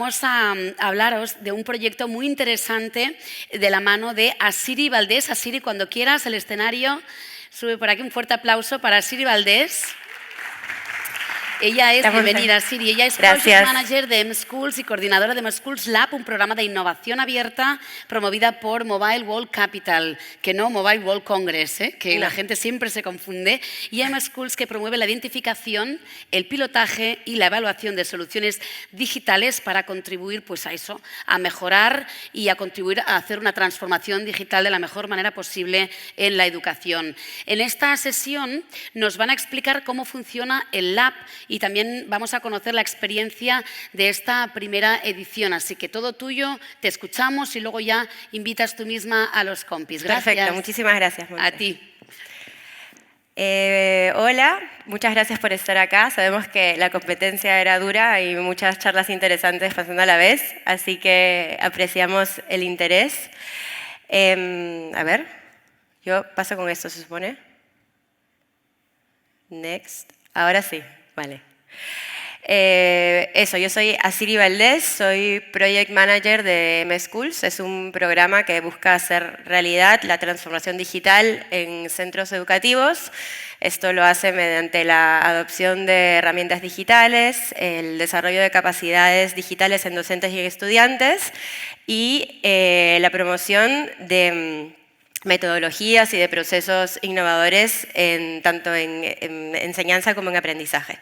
vamos a hablaros de un proyecto muy interesante de la mano de Asiri Valdés. Asiri, cuando quieras, el escenario. Sube por aquí un fuerte aplauso para Asiri Valdés. Ella es, bienvenida Asiri, ella es Project Manager de M-Schools y coordinadora de M-Schools Lab, un programa de innovación abierta promovida por Mobile World Capital, que no Mobile World Congress, que la gente siempre se confunde, y M-Schools, que promueve la identificación, el pilotaje y la evaluación de soluciones digitales para contribuir pues, a eso, a mejorar y a contribuir a hacer una transformación digital de la mejor manera posible en la educación. En esta sesión nos van a explicar cómo funciona el Lab y también vamos a conocer la experiencia de esta primera edición. Así que todo tuyo, te escuchamos y luego ya invitas tú misma a los compis. Gracias. Perfecto, muchísimas gracias, Monte. A ti. Hola, muchas gracias por estar acá. Sabemos que la competencia era dura y muchas charlas interesantes pasando a la vez, así que apreciamos el interés. A ver, yo paso con esto, se supone. Next. Ahora sí. Vale. Yo soy Asiri Valdés, soy Project Manager de M-Schools. Es un programa que busca hacer realidad la transformación digital en centros educativos. Esto lo hace mediante la adopción de herramientas digitales, el desarrollo de capacidades digitales en docentes y estudiantes y la promoción de metodologías y de procesos innovadores tanto en enseñanza como en aprendizaje.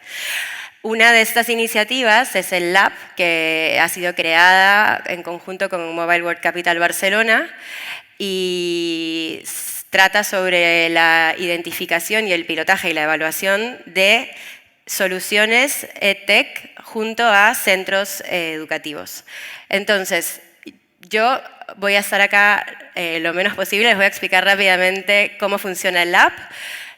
Una de estas iniciativas es el Lab, que ha sido creada en conjunto con Mobile World Capital Barcelona y trata sobre la identificación y el pilotaje y la evaluación de soluciones EdTech junto a centros educativos. Entonces, yo voy a estar acá lo menos posible, les voy a explicar rápidamente cómo funciona el Lab.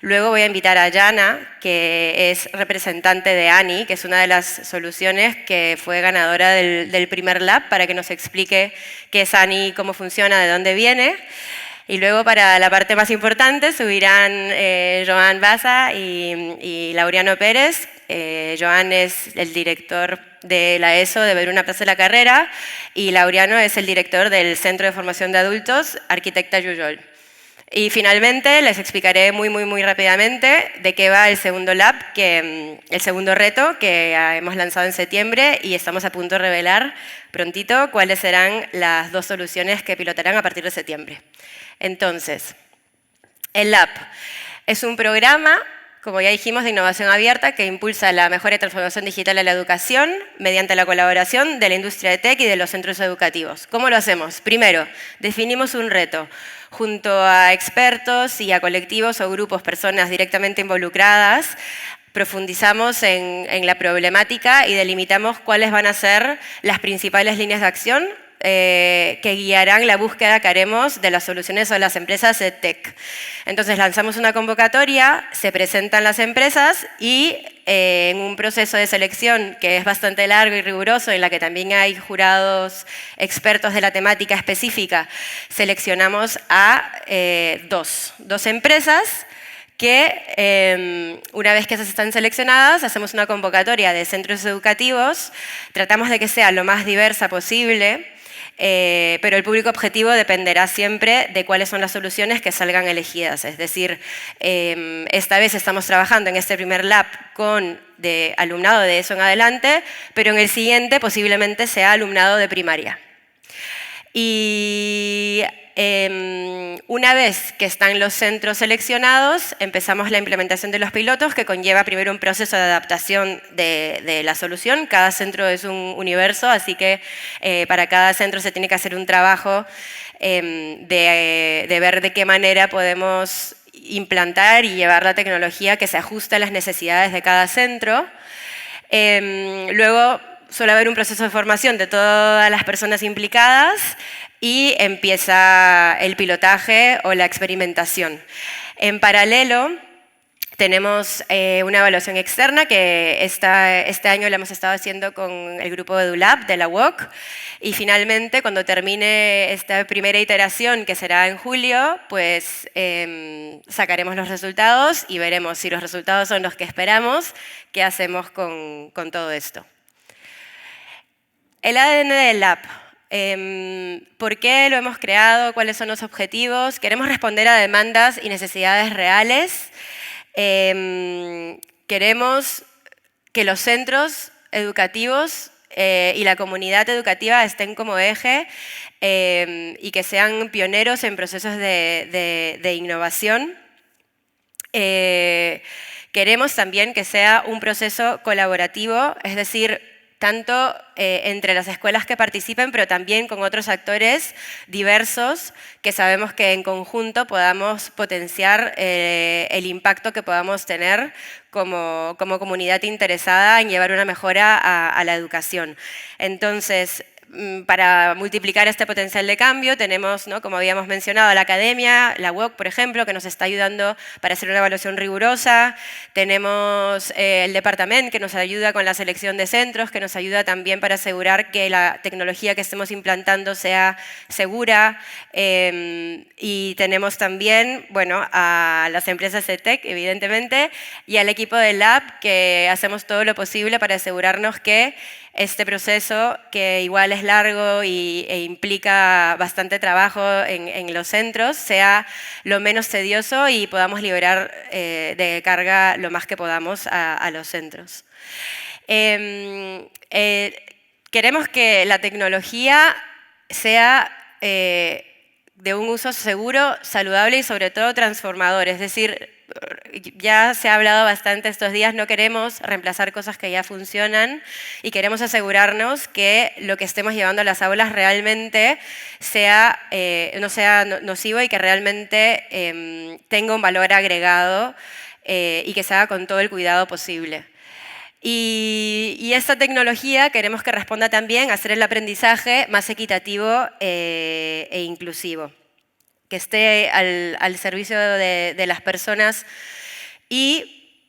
Luego voy a invitar a Yana, que es representante de ANI, que es una de las soluciones que fue ganadora del primer Lab, para que nos explique qué es ANI, cómo funciona, de dónde viene. Y luego, para la parte más importante, subirán Joan Baza y Laureano Pérez. Joan es el director de la ESO de Ver una Plaza de la Carrera y Laureano es el director del Centro de Formación de Adultos, Arquitecta Jujol. Y finalmente les explicaré muy rápidamente de qué va el segundo Lab, el segundo reto que hemos lanzado en septiembre y estamos a punto de revelar prontito cuáles serán las dos soluciones que pilotarán a partir de septiembre. Entonces, el Lab es un programa, como ya dijimos, de innovación abierta que impulsa la mejora y transformación digital de la educación mediante la colaboración de la industria de TEC y de los centros educativos. ¿Cómo lo hacemos? Primero, definimos un reto junto a expertos y a colectivos o grupos, personas directamente involucradas. Profundizamos en la problemática y delimitamos cuáles van a ser las principales líneas de acción que guiarán la búsqueda que haremos de las soluciones o las empresas EdTech. Entonces lanzamos una convocatoria, se presentan las empresas y en un proceso de selección que es bastante largo y riguroso, en la que también hay jurados expertos de la temática específica, seleccionamos a dos empresas que una vez que esas están seleccionadas, hacemos una convocatoria de centros educativos, tratamos de que sea lo más diversa posible, pero el público objetivo dependerá siempre de cuáles son las soluciones que salgan elegidas. Es decir, esta vez estamos trabajando en este primer Lab con alumnado de ESO en adelante, pero en el siguiente posiblemente sea alumnado de primaria. Y una vez que están los centros seleccionados, empezamos la implementación de los pilotos, que conlleva primero un proceso de adaptación de la solución. Cada centro es un universo, así que para cada centro se tiene que hacer un trabajo de ver de qué manera podemos implantar y llevar la tecnología que se ajuste a las necesidades de cada centro. Luego suele haber un proceso de formación de todas las personas implicadas y empieza el pilotaje o la experimentación. En paralelo, tenemos una evaluación externa que este año la hemos estado haciendo con el grupo EduLab de la UOC y finalmente, cuando termine esta primera iteración, que será en julio, pues sacaremos los resultados y veremos si los resultados son los que esperamos, qué hacemos con todo esto. El ADN del Lab. ¿Por qué lo hemos creado? ¿Cuáles son los objetivos? Queremos responder a demandas y necesidades reales. Queremos que los centros educativos y la comunidad educativa estén como eje y que sean pioneros en procesos de innovación. Queremos también que sea un proceso colaborativo, es decir, tanto entre las escuelas que participen, pero también con otros actores diversos que sabemos que en conjunto podamos potenciar el impacto que podamos tener como comunidad interesada en llevar una mejora a la educación. Entonces, para multiplicar este potencial de cambio tenemos, ¿no?, como habíamos mencionado, la academia, la UOC, por ejemplo, que nos está ayudando para hacer una evaluación rigurosa. Tenemos el departamento que nos ayuda con la selección de centros, que nos ayuda también para asegurar que la tecnología que estemos implantando sea segura. Y tenemos también, bueno, a las empresas de tech, evidentemente, y al equipo del lab, que hacemos todo lo posible para asegurarnos que este proceso, que igual es largo e implica bastante trabajo en los centros, sea lo menos tedioso y podamos liberar de carga lo más que podamos a los centros. Queremos que la tecnología sea de un uso seguro, saludable y sobre todo transformador, es decir, ya se ha hablado bastante estos días, no queremos reemplazar cosas que ya funcionan y queremos asegurarnos que lo que estemos llevando a las aulas realmente no sea nocivo y que realmente tenga un valor agregado y que se haga con todo el cuidado posible. Y esta tecnología queremos que responda también a hacer el aprendizaje más equitativo e inclusivo, que esté al servicio de las personas y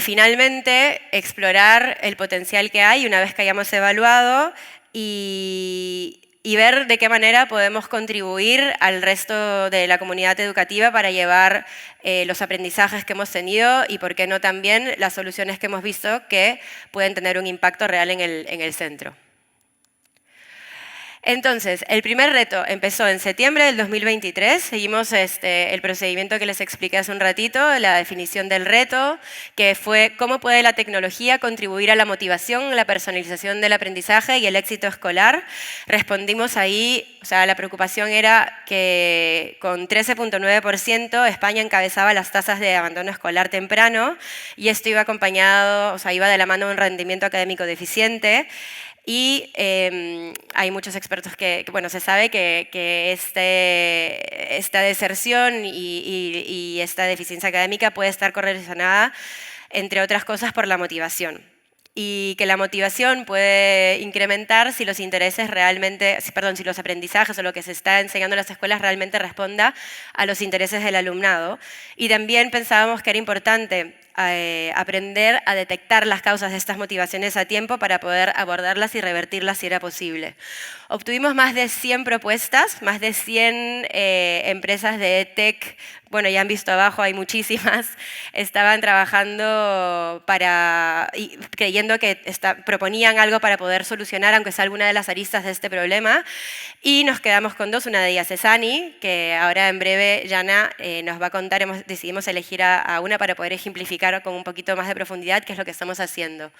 finalmente explorar el potencial que hay una vez que hayamos evaluado y ver de qué manera podemos contribuir al resto de la comunidad educativa para llevar los aprendizajes que hemos tenido y, por qué no, también las soluciones que hemos visto que pueden tener un impacto real en el centro. Entonces, el primer reto empezó en septiembre del 2023, seguimos el procedimiento que les expliqué hace un ratito, la definición del reto, que fue cómo puede la tecnología contribuir a la motivación, la personalización del aprendizaje y el éxito escolar. Respondimos ahí, o sea, la preocupación era que con 13,9% España encabezaba las tasas de abandono escolar temprano y esto iba acompañado, o sea, iba de la mano de un rendimiento académico deficiente. Y hay muchos expertos bueno, se sabe que esta deserción y esta deficiencia académica puede estar correlacionada, entre otras cosas, por la motivación. Y que la motivación puede incrementar si los intereses realmente, si los aprendizajes o lo que se está enseñando en las escuelas realmente responda a los intereses del alumnado. Y también pensábamos que era importante aprender a detectar las causas de estas motivaciones a tiempo para poder abordarlas y revertirlas si era posible. Obtuvimos más de 100 propuestas, más de 100 empresas de EdTech, bueno, ya han visto abajo, hay muchísimas, estaban trabajando creyendo que proponían algo para poder solucionar, aunque sea alguna de las aristas de este problema, y nos quedamos con dos. Una de ellas es Ani, que ahora en breve Jana nos va a contar, decidimos elegir a una para poder ejemplificar con un poquito más de profundidad qué es lo que estamos haciendo.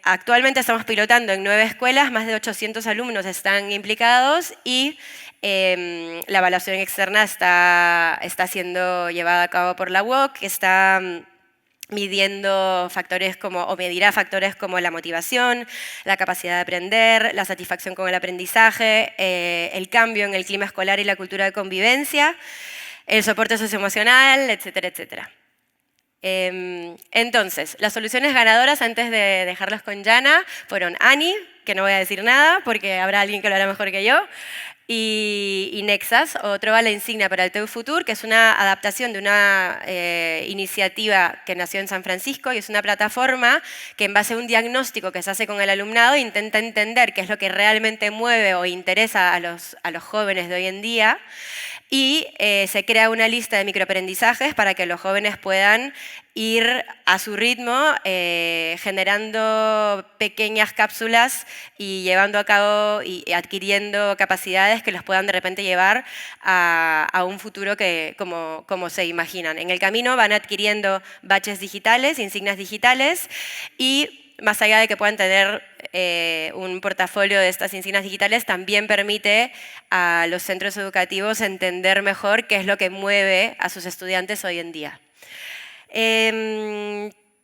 Actualmente estamos pilotando en 9 escuelas, más de 800 alumnos están implicados y la evaluación externa está siendo llevada a cabo por la UOC, que está midiendo factores medirá factores como la motivación, la capacidad de aprender, la satisfacción con el aprendizaje, el cambio en el clima escolar y la cultura de convivencia, el soporte socioemocional, etcétera, etcétera. Entonces, las soluciones ganadoras, antes de dejarlas con Jana, fueron Ani, que no voy a decir nada porque habrá alguien que lo hará mejor que yo, y Nexas, o Trova la Insignia para el Teu Futur, que es una adaptación de una iniciativa que nació en San Francisco y es una plataforma que, en base a un diagnóstico que se hace con el alumnado, intenta entender qué es lo que realmente mueve o interesa a los jóvenes de hoy en día y se crea una lista de microaprendizajes para que los jóvenes puedan ir a su ritmo generando pequeñas cápsulas y llevando a cabo y adquiriendo capacidades que los puedan de repente llevar a un futuro que como se imaginan. En el camino van adquiriendo baches digitales, insignias digitales y más allá de que puedan tener un portafolio de estas insignias digitales, también permite a los centros educativos entender mejor qué es lo que mueve a sus estudiantes hoy en día.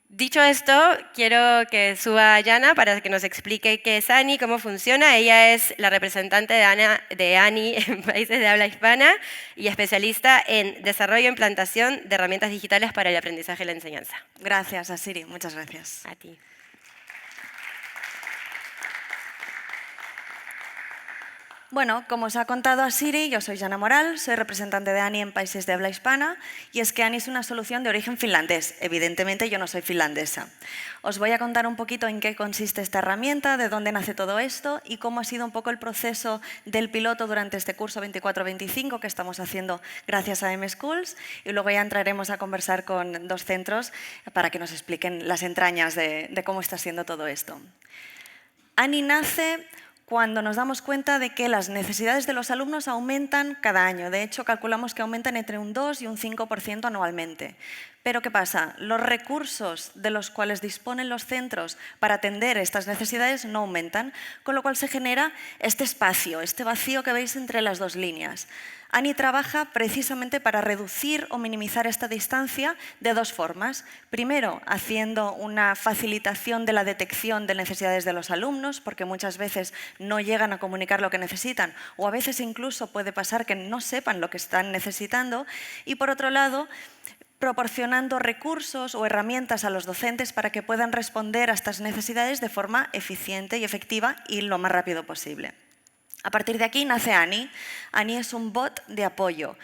Dicho esto, quiero que suba Yana para que nos explique qué es ANI, cómo funciona. Ella es la representante de ANI en países de habla hispana y especialista en desarrollo e implantación de herramientas digitales para el aprendizaje y la enseñanza. Gracias, Asiri. Muchas gracias. A ti. Bueno, como os ha contado Asiri, yo soy Yana Moral, soy representante de ANI en países de habla hispana y es que ANI es una solución de origen finlandés. Evidentemente yo no soy finlandesa. Os voy a contar un poquito en qué consiste esta herramienta, de dónde nace todo esto y cómo ha sido un poco el proceso del piloto durante este curso 24-25 que estamos haciendo gracias a M-Schools y luego ya entraremos a conversar con dos centros para que nos expliquen las entrañas de cómo está siendo todo esto. ANI nace cuando nos damos cuenta de que las necesidades de los alumnos aumentan cada año. De hecho, calculamos que aumentan entre un 2 y un 5% anualmente. Pero ¿qué pasa? Los recursos de los cuales disponen los centros para atender estas necesidades no aumentan, con lo cual se genera este espacio, este vacío que veis entre las dos líneas. ANI trabaja precisamente para reducir o minimizar esta distancia de dos formas. Primero, haciendo una facilitación de la detección de necesidades de los alumnos, porque muchas veces no llegan a comunicar lo que necesitan, o a veces incluso puede pasar que no sepan lo que están necesitando. Y por otro lado, proporcionando recursos o herramientas a los docentes para que puedan responder a estas necesidades de forma eficiente y efectiva y lo más rápido posible. A partir de aquí nace ANI. ANI es un bot de apoyo.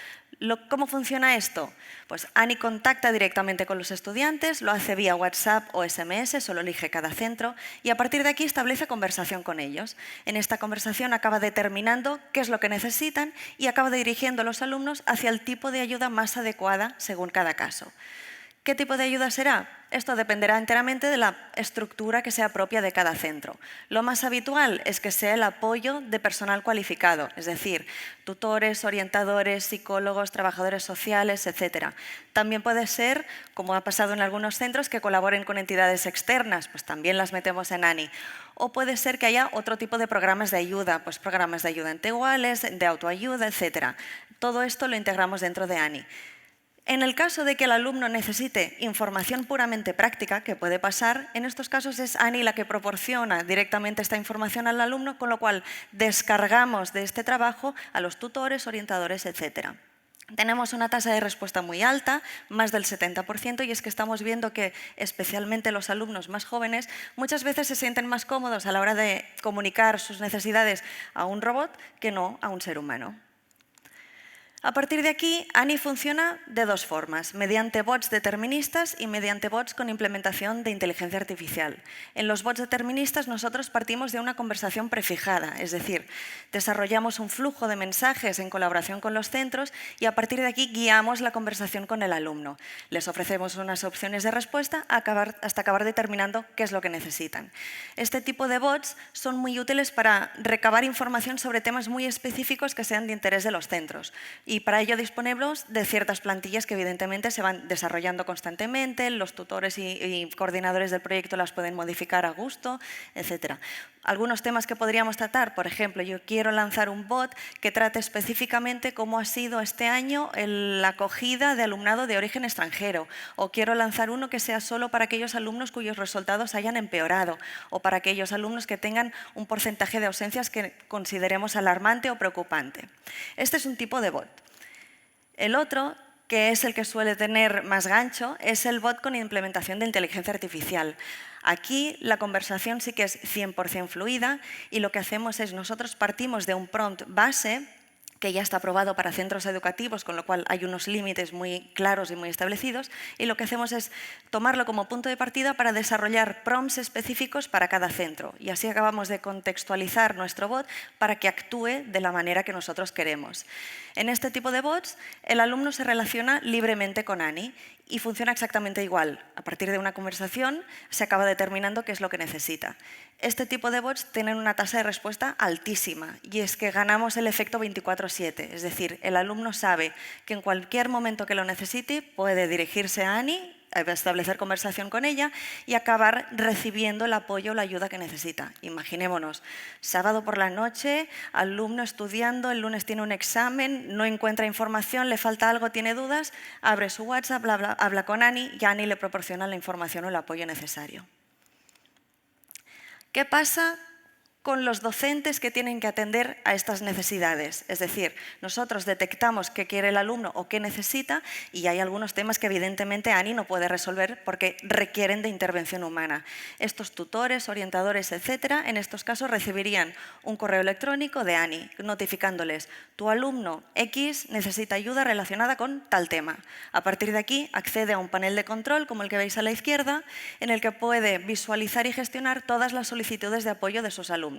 ¿Cómo funciona esto? Pues ANI contacta directamente con los estudiantes, lo hace vía WhatsApp o SMS, solo elige cada centro, y a partir de aquí establece conversación con ellos. En esta conversación acaba determinando qué es lo que necesitan y acaba dirigiendo a los alumnos hacia el tipo de ayuda más adecuada según cada caso. ¿Qué tipo de ayuda será? Esto dependerá enteramente de la estructura que sea propia de cada centro. Lo más habitual es que sea el apoyo de personal cualificado, es decir, tutores, orientadores, psicólogos, trabajadores sociales, etc. También puede ser, como ha pasado en algunos centros, que colaboren con entidades externas, pues también las metemos en ANI. O puede ser que haya otro tipo de programas de ayuda, pues programas de ayuda integrales, de autoayuda, etc. Todo esto lo integramos dentro de ANI. En el caso de que el alumno necesite información puramente práctica, que puede pasar, en estos casos es ANI la que proporciona directamente esta información al alumno, con lo cual descargamos de este trabajo a los tutores, orientadores, etc. Tenemos una tasa de respuesta muy alta, más del 70%, y es que estamos viendo que especialmente los alumnos más jóvenes muchas veces se sienten más cómodos a la hora de comunicar sus necesidades a un robot que no a un ser humano. A partir de aquí, ANI funciona de dos formas, mediante bots deterministas y mediante bots con implementación de inteligencia artificial. En los bots deterministas nosotros partimos de una conversación prefijada, es decir, desarrollamos un flujo de mensajes en colaboración con los centros y a partir de aquí guiamos la conversación con el alumno. Les ofrecemos unas opciones de respuesta hasta acabar determinando qué es lo que necesitan. Este tipo de bots son muy útiles para recabar información sobre temas muy específicos que sean de interés de los centros. Y para ello disponemos de ciertas plantillas que evidentemente se van desarrollando constantemente, los tutores y coordinadores del proyecto las pueden modificar a gusto, etc. Algunos temas que podríamos tratar, por ejemplo, yo quiero lanzar un bot que trate específicamente cómo ha sido este año la acogida de alumnado de origen extranjero, o quiero lanzar uno que sea solo para aquellos alumnos cuyos resultados hayan empeorado, o para aquellos alumnos que tengan un porcentaje de ausencias que consideremos alarmante o preocupante. Este es un tipo de bot. El otro, que es el que suele tener más gancho, es el bot con implementación de inteligencia artificial. Aquí la conversación sí que es 100% fluida y lo que hacemos es nosotros partimos de un prompt base que ya está aprobado para centros educativos, con lo cual hay unos límites muy claros y muy establecidos, y lo que hacemos es tomarlo como punto de partida para desarrollar prompts específicos para cada centro, y así acabamos de contextualizar nuestro bot para que actúe de la manera que nosotros queremos. En este tipo de bots, el alumno se relaciona libremente con Annie y funciona exactamente igual. A partir de una conversación se acaba determinando qué es lo que necesita. Este tipo de bots tienen una tasa de respuesta altísima y es que ganamos el efecto 24/7, es decir, el alumno sabe que en cualquier momento que lo necesite puede dirigirse a Annie, establecer conversación con ella y acabar recibiendo el apoyo o la ayuda que necesita. Imaginémonos, sábado por la noche, alumno estudiando, el lunes tiene un examen, no encuentra información, le falta algo, tiene dudas, abre su WhatsApp, habla con Annie y Annie le proporciona la información o el apoyo necesario. ¿Qué pasa con los docentes que tienen que atender a estas necesidades? Es decir, nosotros detectamos qué quiere el alumno o qué necesita y hay algunos temas que evidentemente Annie no puede resolver porque requieren de intervención humana. Estos tutores, orientadores, etcétera, en estos casos recibirían un correo electrónico de Annie notificándoles: tu alumno X necesita ayuda relacionada con tal tema. A partir de aquí accede a un panel de control como el que veis a la izquierda en el que puede visualizar y gestionar todas las solicitudes de apoyo de sus alumnos.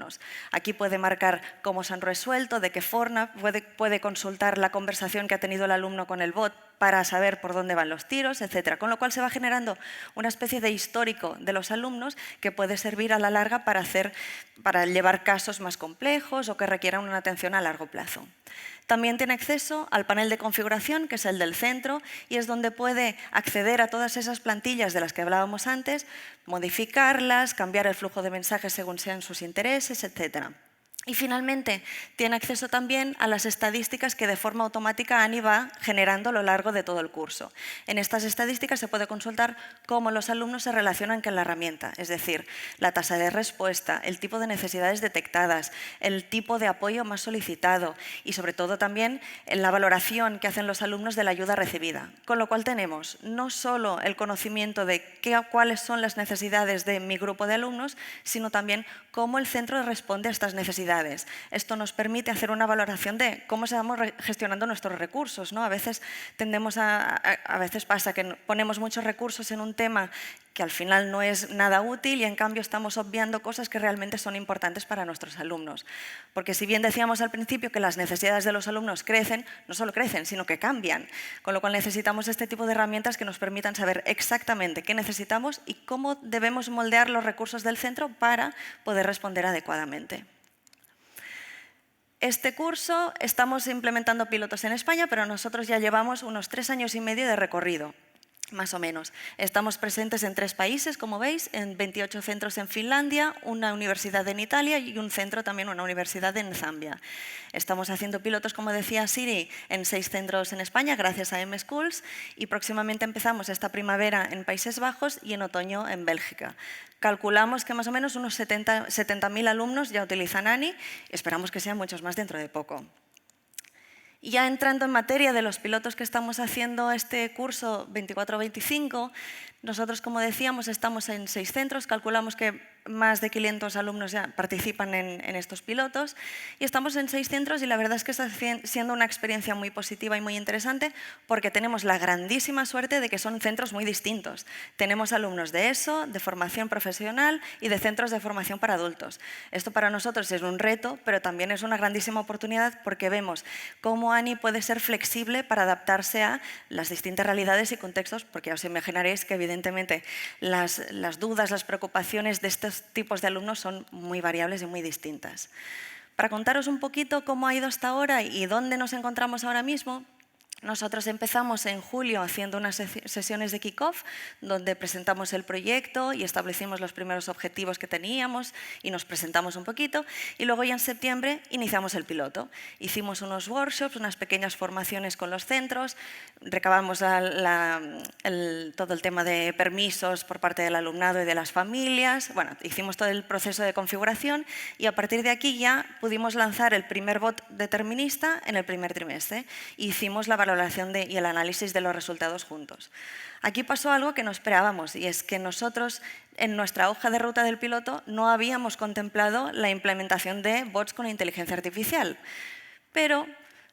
Aquí puede marcar cómo se han resuelto, de qué forma, puede consultar la conversación que ha tenido el alumno con el bot para saber por dónde van los tiros, etc. Con lo cual se va generando una especie de histórico de los alumnos que puede servir a la larga para llevar casos más complejos o que requieran una atención a largo plazo. También tiene acceso al panel de configuración, que es el del centro, y es donde puede acceder a todas esas plantillas de las que hablábamos antes, modificarlas, cambiar el flujo de mensajes según sean sus intereses, etc. Y finalmente, tiene acceso también a las estadísticas que de forma automática Annie va generando a lo largo de todo el curso. En estas estadísticas se puede consultar cómo los alumnos se relacionan con la herramienta, es decir, la tasa de respuesta, el tipo de necesidades detectadas, el tipo de apoyo más solicitado y sobre todo también la valoración que hacen los alumnos de la ayuda recibida. Con lo cual tenemos no solo el conocimiento de cuáles son las necesidades de mi grupo de alumnos, sino también cómo el centro responde a estas necesidades. Esto nos permite hacer una valoración de cómo estamos gestionando nuestros recursos, ¿no? A veces pasa que ponemos muchos recursos en un tema que al final no es nada útil y en cambio estamos obviando cosas que realmente son importantes para nuestros alumnos. Porque si bien decíamos al principio que las necesidades de los alumnos crecen, no solo crecen, sino que cambian. Con lo cual necesitamos este tipo de herramientas que nos permitan saber exactamente qué necesitamos y cómo debemos moldear los recursos del centro para poder responder adecuadamente. Este curso estamos implementando pilotos en España, pero nosotros ya llevamos unos 3 años y medio de recorrido, más o menos. Estamos presentes en 3 países, como veis, en 28 centros en Finlandia, una universidad en Italia y un centro también, una universidad en Zambia. Estamos haciendo pilotos, como decía Siri, en 6 centros en España, gracias a M-Schools, y próximamente empezamos esta primavera en Países Bajos y en otoño en Bélgica. Calculamos que más o menos unos 70.000 alumnos ya utilizan Annie, esperamos que sean muchos más dentro de poco. Y ya entrando en materia de los pilotos que estamos haciendo este curso 24-25, nosotros, como decíamos, estamos en 6 centros, calculamos que más de 500 alumnos ya participan en estos pilotos y estamos en 6 centros y la verdad es que está siendo una experiencia muy positiva y muy interesante porque tenemos la grandísima suerte de que son centros muy distintos. Tenemos alumnos de ESO, de formación profesional y de centros de formación para adultos. Esto para nosotros es un reto, pero también es una grandísima oportunidad porque vemos cómo Annie puede ser flexible para adaptarse a las distintas realidades y contextos, porque ya os imaginaréis que evidentemente las dudas, las preocupaciones de estos tipos de alumnos son muy variables y muy distintas. Para contaros un poquito cómo ha ido hasta ahora y dónde nos encontramos ahora mismo, nosotros empezamos en julio haciendo unas sesiones de kick-off donde presentamos el proyecto y establecimos los primeros objetivos que teníamos y nos presentamos un poquito y luego ya en septiembre iniciamos el piloto. Hicimos unos workshops, unas pequeñas formaciones con los centros, recabamos todo el tema de permisos por parte del alumnado y de las familias, bueno, hicimos todo el proceso de configuración y a partir de aquí ya pudimos lanzar el primer bot determinista en el primer trimestre. Hicimos la valoración y el análisis de los resultados juntos. Aquí pasó algo que no esperábamos y es que nosotros en nuestra hoja de ruta del piloto no habíamos contemplado la implementación de bots con inteligencia artificial, pero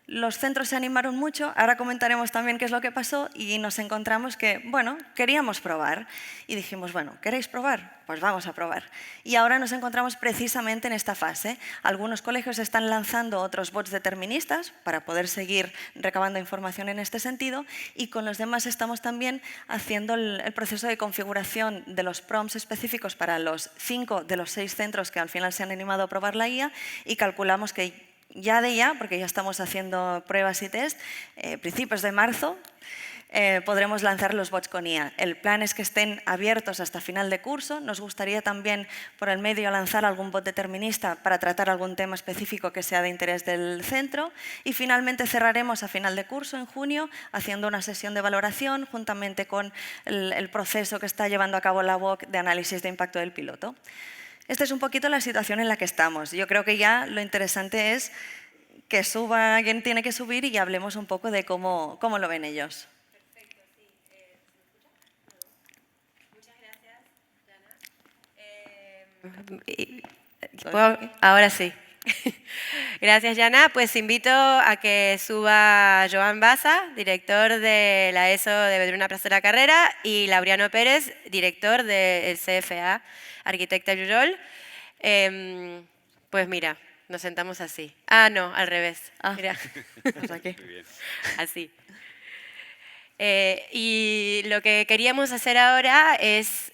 los centros se animaron mucho, ahora comentaremos también qué es lo que pasó y nos encontramos que, bueno, queríamos probar y dijimos, bueno, ¿queréis probar? Pues vamos a probar. Y ahora nos encontramos precisamente en esta fase. Algunos colegios están lanzando otros bots deterministas para poder seguir recabando información en este sentido y con los demás estamos también haciendo el proceso de configuración de los prompts específicos para los 5 de los 6 centros que al final se han animado a probar la IA y calculamos que porque ya estamos haciendo pruebas y test, principios de marzo podremos lanzar los bots con IA. El plan es que estén abiertos hasta final de curso. Nos gustaría también por el medio lanzar algún bot determinista para tratar algún tema específico que sea de interés del centro y finalmente cerraremos a final de curso en junio haciendo una sesión de valoración juntamente con el proceso que está llevando a cabo la UOC de análisis de impacto del piloto. Esta es un poquito la situación en la que estamos. Yo creo que ya lo interesante es que suba quien tiene que subir y ya hablemos un poco de cómo lo ven ellos. Perfecto, sí. Muchas gracias, Jana. Ahora sí. Gracias, Jana. Pues invito a que suba Joan Bassa, director de la ESO de Vedruna Plaza de la Carrera, y Laureano Pérez, director del CFA, Arquitecta Jujol. Pues mira, nos sentamos así. Ah, no, al revés. Mira. Pues aquí. Muy bien. Así. Y lo que queríamos hacer ahora es,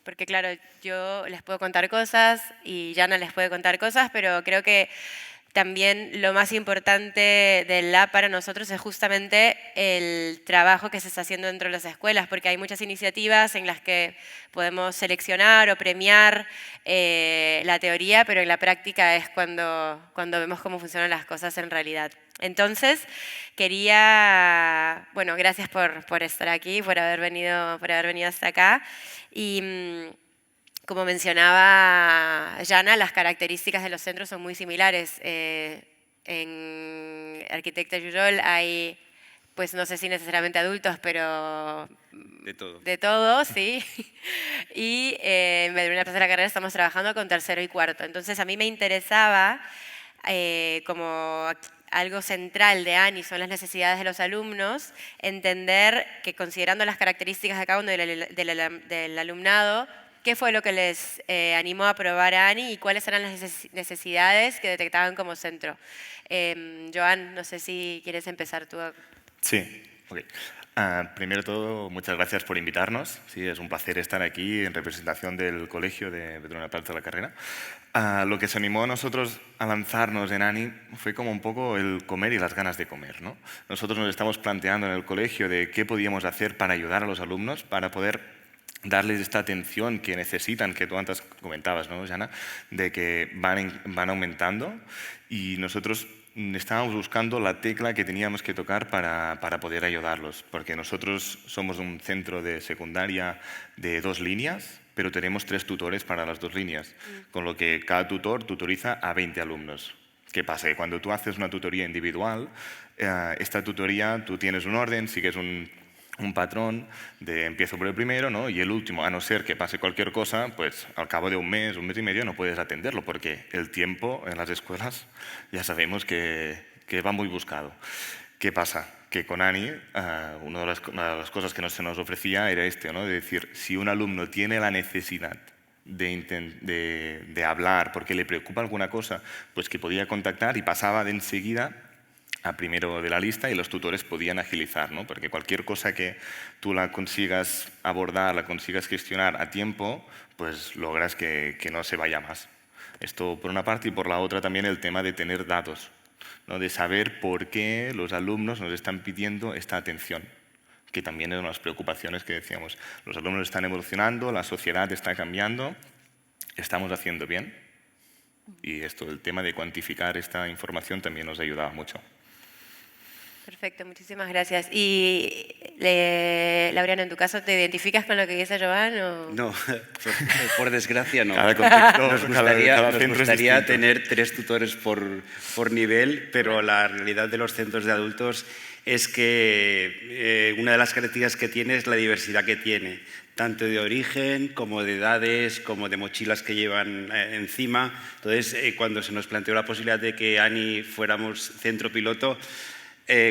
porque claro, yo les puedo contar cosas y Jana les puede contar cosas, pero creo que también lo más importante del lab para nosotros es justamente el trabajo que se está haciendo dentro de las escuelas, porque hay muchas iniciativas en las que podemos seleccionar o premiar la teoría, pero en la práctica es cuando vemos cómo funcionan las cosas en realidad. Entonces, bueno, gracias por estar aquí, por haber venido hasta acá. Y como mencionaba Jana, las características de los centros son muy similares. En Arquitecta Jujol hay, pues no sé si necesariamente adultos, pero De todo. de todo, sí. Y en Vedruna Plaza de la Carrera estamos trabajando con tercero y cuarto. Entonces a mí me interesaba como algo central de ANI son las necesidades de los alumnos, entender que considerando las características de cada uno del alumnado, ¿qué fue lo que les animó a probar a ANI y cuáles eran las necesidades que detectaban como centro? Joan, no sé si quieres empezar tú. Sí, ok. Primero de todo, muchas gracias por invitarnos. Sí, es un placer estar aquí en representación del colegio de Vedruna Plaza de la Carrera. Lo que se animó a nosotros a lanzarnos en ANI fue como un poco el comer y las ganas de comer, ¿no? Nosotros nos estamos planteando en el colegio de qué podíamos hacer para ayudar a los alumnos, para poder darles esta atención que necesitan, que tú antes comentabas, ¿no, Jana? De que van aumentando y nosotros estábamos buscando la tecla que teníamos que tocar para poder ayudarlos, porque nosotros somos un centro de secundaria de 2 líneas, pero tenemos 3 tutores para las 2 líneas, con lo que cada tutor tutoriza a 20 alumnos. ¿Qué pasa? Que cuando tú haces una tutoría individual, esta tutoría tú tienes un orden, sigues un patrón de empiezo por el primero, ¿no? Y el último, a no ser que pase cualquier cosa, pues al cabo de un mes y medio no puedes atenderlo porque el tiempo en las escuelas ya sabemos que va muy buscado. ¿Qué pasa? Que con ANI una de las cosas que se nos ofrecía era ¿no? De decir, si un alumno tiene la necesidad de hablar porque le preocupa alguna cosa, pues que podía contactar y pasaba de enseguida a primero de la lista y los tutores podían agilizar, ¿no? Porque cualquier cosa que tú la consigas abordar, la consigas gestionar a tiempo, pues logras que no se vaya más. Esto por una parte y por la otra también el tema de tener datos, ¿no? De saber por qué los alumnos nos están pidiendo esta atención, que también eran las preocupaciones que decíamos. Los alumnos están evolucionando, la sociedad está cambiando, estamos haciendo bien y el tema de cuantificar esta información también nos ayudaba mucho. Perfecto, muchísimas gracias. Y, Laureano, ¿en tu caso te identificas con lo que dice Joan? ¿O? No, por desgracia no. Cada contexto, nos gustaría tener 3 tutores por nivel, pero la realidad de los centros de adultos es que una de las características que tiene es la diversidad que tiene, tanto de origen como de edades, como de mochilas que llevan encima. Entonces, cuando se nos planteó la posibilidad de que ANI fuéramos centro piloto,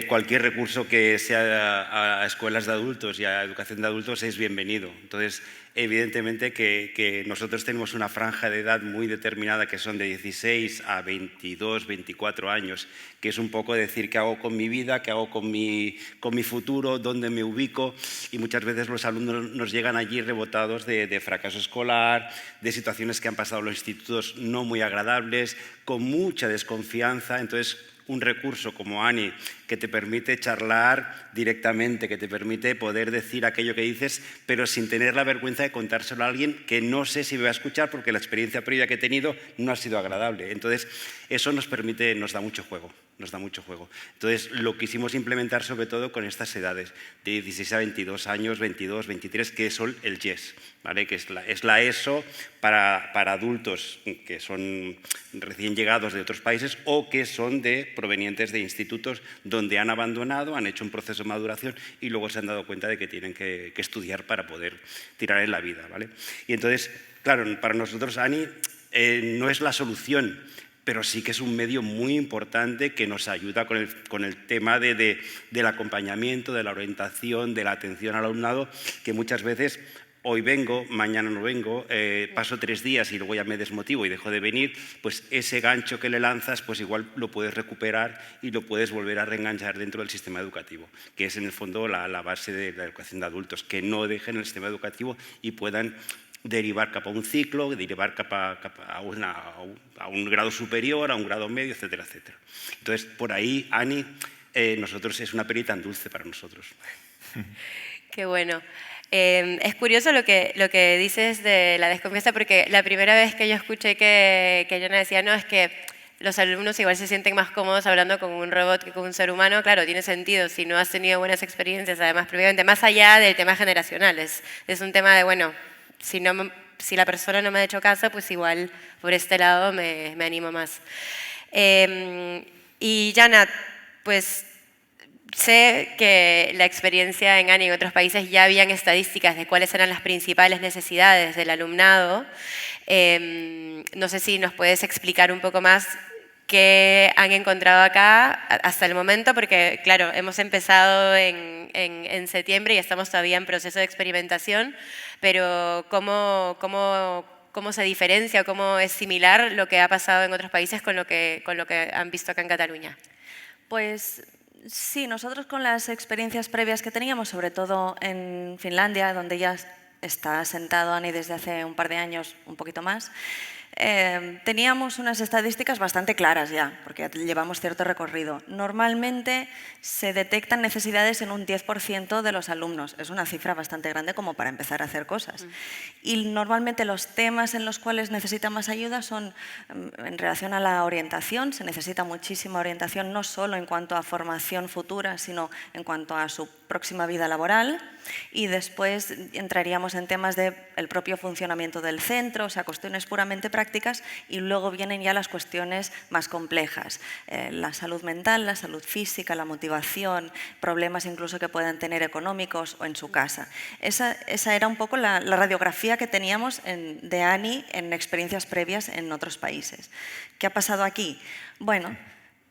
cualquier recurso que sea a escuelas de adultos y a educación de adultos es bienvenido. Entonces, evidentemente que nosotros tenemos una franja de edad muy determinada que son de 16 a 22, 24 años, que es un poco decir qué hago con mi vida, qué hago con mi futuro, dónde me ubico, y muchas veces los alumnos nos llegan allí rebotados de fracaso escolar, de situaciones que han pasado en los institutos no muy agradables, con mucha desconfianza. Entonces, un recurso como ANI que te permite charlar directamente, que te permite poder decir aquello que dices, pero sin tener la vergüenza de contárselo a alguien que no sé si me va a escuchar porque la experiencia previa que he tenido no ha sido agradable. Entonces, eso nos da mucho juego. Entonces, lo quisimos implementar sobre todo con estas edades, de 16 a 22 años, 22, 23, que son el YES, ¿vale? Que es la ESO para adultos que son recién llegados de otros países o que son provenientes de institutos donde han abandonado, han hecho un proceso de maduración y luego se han dado cuenta de que tienen que estudiar para poder tirar en la vida, ¿vale? Y entonces, claro, para nosotros ANI no es la solución, pero sí que es un medio muy importante que nos ayuda con el tema del acompañamiento, de la orientación, de la atención al alumnado, que muchas veces hoy vengo, mañana no vengo, paso 3 días y luego ya me desmotivo y dejo de venir, pues ese gancho que le lanzas, pues igual lo puedes recuperar y lo puedes volver a reenganchar dentro del sistema educativo, que es en el fondo la base de la educación de adultos, que no dejen el sistema educativo y puedan derivar capa a un ciclo, derivar capa a un grado superior, a un grado medio, etcétera, etcétera. Entonces, por ahí, ANI, nosotros es una peli tan dulce para nosotros. Qué bueno. Es curioso lo que dices de la desconfianza, porque la primera vez que yo escuché que Yana decía, no, es que los alumnos igual se sienten más cómodos hablando con un robot que con un ser humano, claro, tiene sentido, si no has tenido buenas experiencias, además, previamente, más allá del tema generacional, es un tema de, bueno, si la persona no me ha hecho caso, pues igual por este lado me animo más. Y Yana, pues sé que la experiencia en ANI en otros países ya habían estadísticas de cuáles eran las principales necesidades del alumnado. No sé si nos puedes explicar un poco más qué han encontrado acá hasta el momento, porque claro, hemos empezado en septiembre y estamos todavía en proceso de experimentación, pero ¿cómo se diferencia o cómo es similar lo que ha pasado en otros países con lo que han visto acá en Cataluña? Pues sí, nosotros con las experiencias previas que teníamos, sobre todo en Finlandia, donde ya está asentado ANI desde hace un par de años, un poquito más, teníamos unas estadísticas bastante claras ya, porque llevamos cierto recorrido. Normalmente se detectan necesidades en un 10% de los alumnos. Es una cifra bastante grande como para empezar a hacer cosas. Y normalmente los temas en los cuales necesitan más ayuda son en relación a la orientación. Se necesita muchísima orientación, no solo en cuanto a formación futura, sino en cuanto a su próxima vida laboral. Y después entraríamos en temas del propio funcionamiento del centro, o sea, cuestiones puramente prácticas, y luego vienen ya las cuestiones más complejas, la salud mental, la salud física, la motivación, problemas incluso que puedan tener económicos o en su casa. Esa era un poco la radiografía que teníamos de ANI en experiencias previas en otros países. ¿Qué ha pasado aquí? Bueno,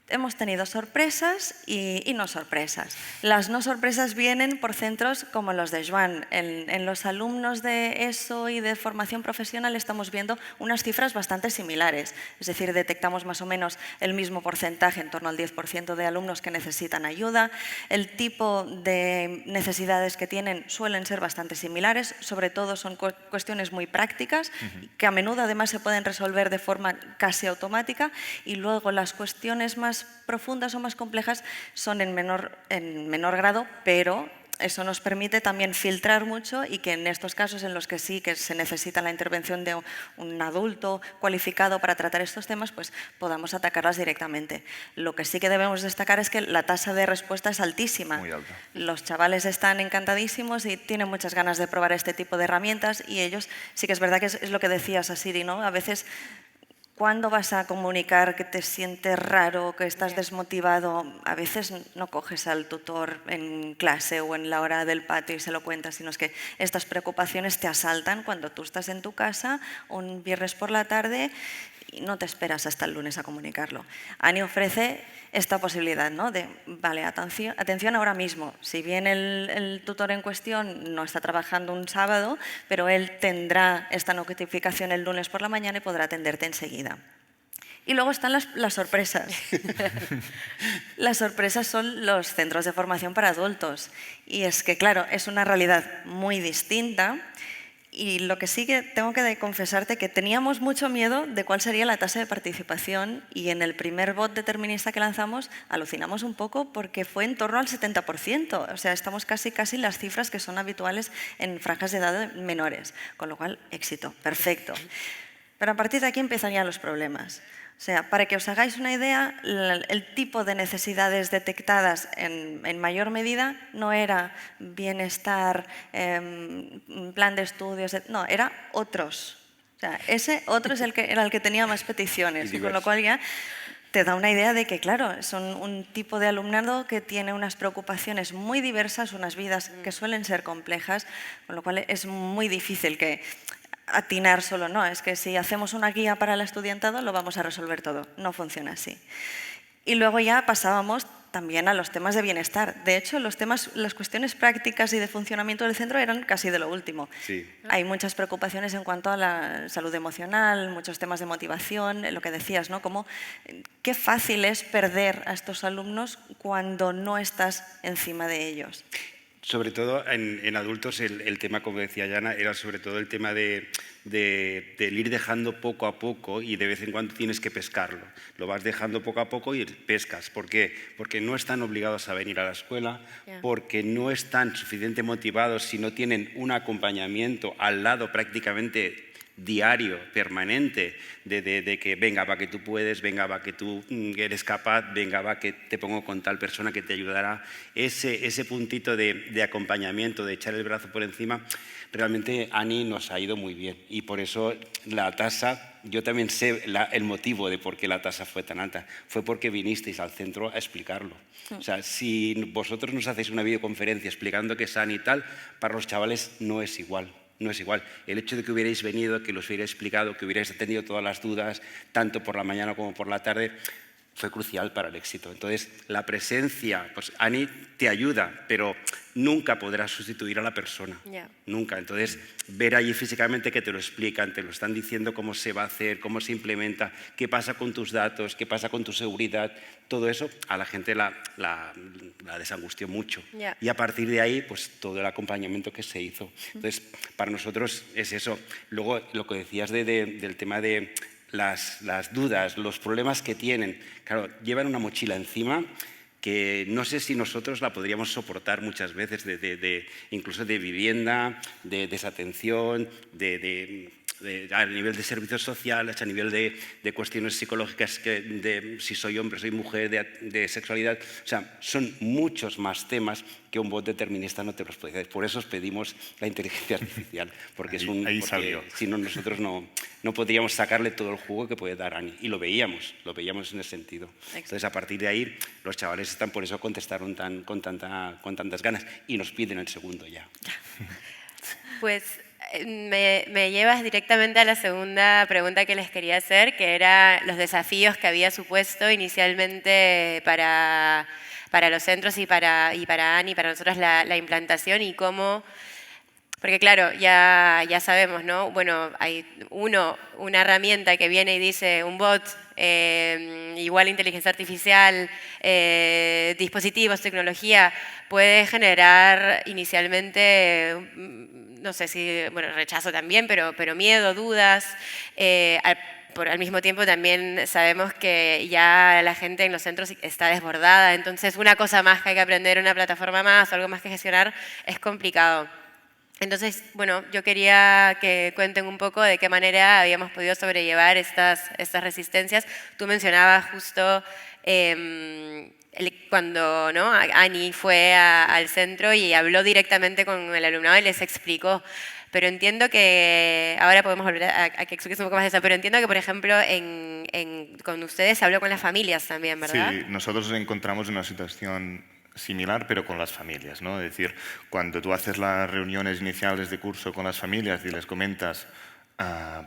hemos tenido sorpresas y no sorpresas. Las no sorpresas vienen por centros como los de Joan. En los alumnos de ESO y de formación profesional estamos viendo unas cifras bastante similares. Es decir, detectamos más o menos el mismo porcentaje, en torno al 10% de alumnos que necesitan ayuda. El tipo de necesidades que tienen suelen ser bastante similares. Sobre todo son cuestiones muy prácticas, que a menudo además se pueden resolver de forma casi automática. Y luego las cuestiones más profundas o más complejas son en menor grado, pero eso nos permite también filtrar mucho y que en estos casos en los que sí que se necesita la intervención de un adulto cualificado para tratar estos temas, pues podamos atacarlas directamente. Lo que sí que debemos destacar es que la tasa de respuesta es altísima. Muy alta. Los chavales están encantadísimos y tienen muchas ganas de probar este tipo de herramientas, y ellos sí que es verdad que es lo que decías, Asiri, ¿no? A veces ¿Cuándo vas a comunicar que te sientes raro, que estás desmotivado? A veces no coges al tutor en clase o en la hora del patio y se lo cuentas, sino es que estas preocupaciones te asaltan cuando tú estás en tu casa un viernes por la tarde y no te esperas hasta el lunes a comunicarlo. Ani ofrece esta posibilidad, ¿no? De, vale, atención ahora mismo. Si bien el tutor en cuestión no está trabajando un sábado, pero él tendrá esta notificación el lunes por la mañana y podrá atenderte enseguida. Y luego están las sorpresas. Las sorpresas son los centros de formación para adultos. Y es que, claro, es una realidad muy distinta. Y lo que sí que tengo que confesarte que teníamos mucho miedo de cuál sería la tasa de participación y en el primer bot determinista que lanzamos alucinamos un poco porque fue en torno al 70%. O sea, estamos casi en las cifras que son habituales en franjas de edad menores. Con lo cual, éxito, perfecto. Pero a partir de aquí empezarían los problemas. O sea, para que os hagáis una idea, el tipo de necesidades detectadas en mayor medida no era bienestar, plan de estudios, no, era otros. O sea, ese otro es era el que tenía más peticiones, y con lo cual ya te da una idea de que, claro, son un tipo de alumnado que tiene unas preocupaciones muy diversas, unas vidas que suelen ser complejas, con lo cual es muy difícil que atinar solo, no, es que si hacemos una guía para el estudiantado lo vamos a resolver todo, no funciona así. Y luego ya pasábamos también a los temas de bienestar. De hecho, las cuestiones prácticas y de funcionamiento del centro eran casi de lo último. Sí. Hay muchas preocupaciones en cuanto a la salud emocional, muchos temas de motivación, lo que decías, ¿no? Como qué fácil es perder a estos alumnos cuando no estás encima de ellos. Sobre todo en adultos el tema, como decía Yana, era sobre todo el tema de ir dejando poco a poco y de vez en cuando tienes que pescarlo. Lo vas dejando poco a poco y pescas. ¿Por qué? Porque no están obligados a venir a la escuela, porque no están suficientemente motivados si no tienen un acompañamiento al lado prácticamente diario, permanente, de que venga, va que tú puedes, venga, va que tú eres capaz, venga, va que te pongo con tal persona que te ayudará. Ese puntito de acompañamiento, de echar el brazo por encima, realmente Ani nos ha ido muy bien. Y por eso la tasa, yo también sé el motivo de por qué la tasa fue tan alta. Fue porque vinisteis al centro a explicarlo. O sea, si vosotros nos hacéis una videoconferencia explicando qué es Ani y tal, para los chavales no es igual. No es igual. El hecho de que hubierais venido, que los hubierais explicado, que hubierais atendido todas las dudas, tanto por la mañana como por la tarde, fue crucial para el éxito. Entonces, la presencia, pues Ani te ayuda, pero nunca podrás sustituir a la persona. Nunca. Entonces, ver allí físicamente que te lo explican, te lo están diciendo cómo se va a hacer, cómo se implementa, qué pasa con tus datos, qué pasa con tu seguridad, todo eso a la gente la desangustió mucho. Y a partir de ahí, pues todo el acompañamiento que se hizo. Entonces, para nosotros es eso. Luego, lo que decías del tema de las dudas, los problemas que tienen. Claro, llevan una mochila encima que no sé si nosotros la podríamos soportar muchas veces, incluso de vivienda, de desatención, a nivel de servicios sociales, a nivel de cuestiones psicológicas, de si soy hombre, soy mujer, de sexualidad. O sea, son muchos más temas que un bot determinista no te los puede decir. Por eso os pedimos la inteligencia artificial, porque porque si no, nosotros no podríamos sacarle todo el jugo que puede dar Ani. Y lo veíamos en ese sentido. Entonces, a partir de ahí, los chavales por eso contestaron con tantas ganas y nos piden el segundo ya. Pues me llevas directamente a la segunda pregunta que les quería hacer, que era los desafíos que había supuesto inicialmente para los centros y para Ani, para nosotros la implantación y cómo. Porque claro, ya sabemos, ¿no? Bueno, hay una herramienta que viene y dice un bot igual inteligencia artificial, dispositivos, tecnología, puede generar inicialmente, no sé si, bueno, rechazo también, pero miedo, dudas. Al mismo tiempo también sabemos que ya la gente en los centros está desbordada, entonces una cosa más que hay que aprender, una plataforma más, algo más que gestionar, es complicado. Entonces, bueno, yo quería que cuenten un poco de qué manera habíamos podido sobrellevar estas resistencias. Tú mencionabas justo cuando, ¿no?, Ani fue al centro y habló directamente con el alumnado y les explicó. Pero entiendo que, ahora podemos volver a que expliques un poco más de eso, pero entiendo que, por ejemplo, con ustedes se habló con las familias también, ¿verdad? Sí, nosotros nos encontramos en una situación similar, pero con las familias, ¿no? Es decir, cuando tú haces las reuniones iniciales de curso con las familias y les comentas,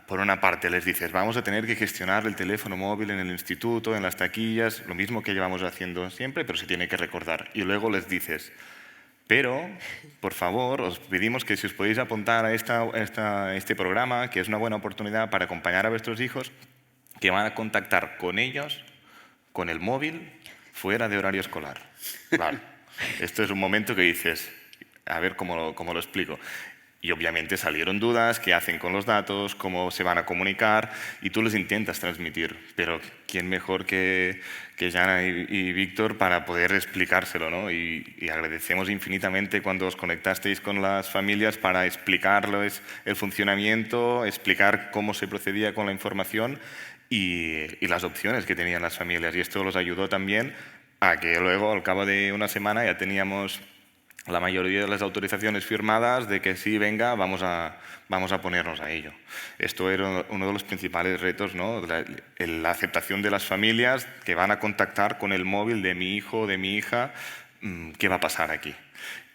por una parte les dices, vamos a tener que gestionar el teléfono móvil en el instituto, en las taquillas, lo mismo que llevamos haciendo siempre, pero se tiene que recordar. Y luego les dices, pero, por favor, os pedimos que si os podéis apuntar a este programa, que es una buena oportunidad para acompañar a vuestros hijos, que van a contactar con ellos, con el móvil, fuera de horario escolar. Claro, esto es un momento que dices, a ver cómo lo explico. Y obviamente salieron dudas, qué hacen con los datos, cómo se van a comunicar, y tú les intentas transmitir. Pero ¿quién mejor que Jana y Víctor para poder explicárselo, ¿no? Y agradecemos infinitamente cuando os conectasteis con las familias para explicarles el funcionamiento, explicar cómo se procedía con la información y las opciones que tenían las familias. Y esto los ayudó también a que luego, al cabo de una semana, ya teníamos la mayoría de las autorizaciones firmadas de que sí, venga, vamos a ponernos a ello. Esto era uno de los principales retos, ¿no? La aceptación de las familias que van a contactar con el móvil de mi hijo o de mi hija, ¿qué va a pasar aquí?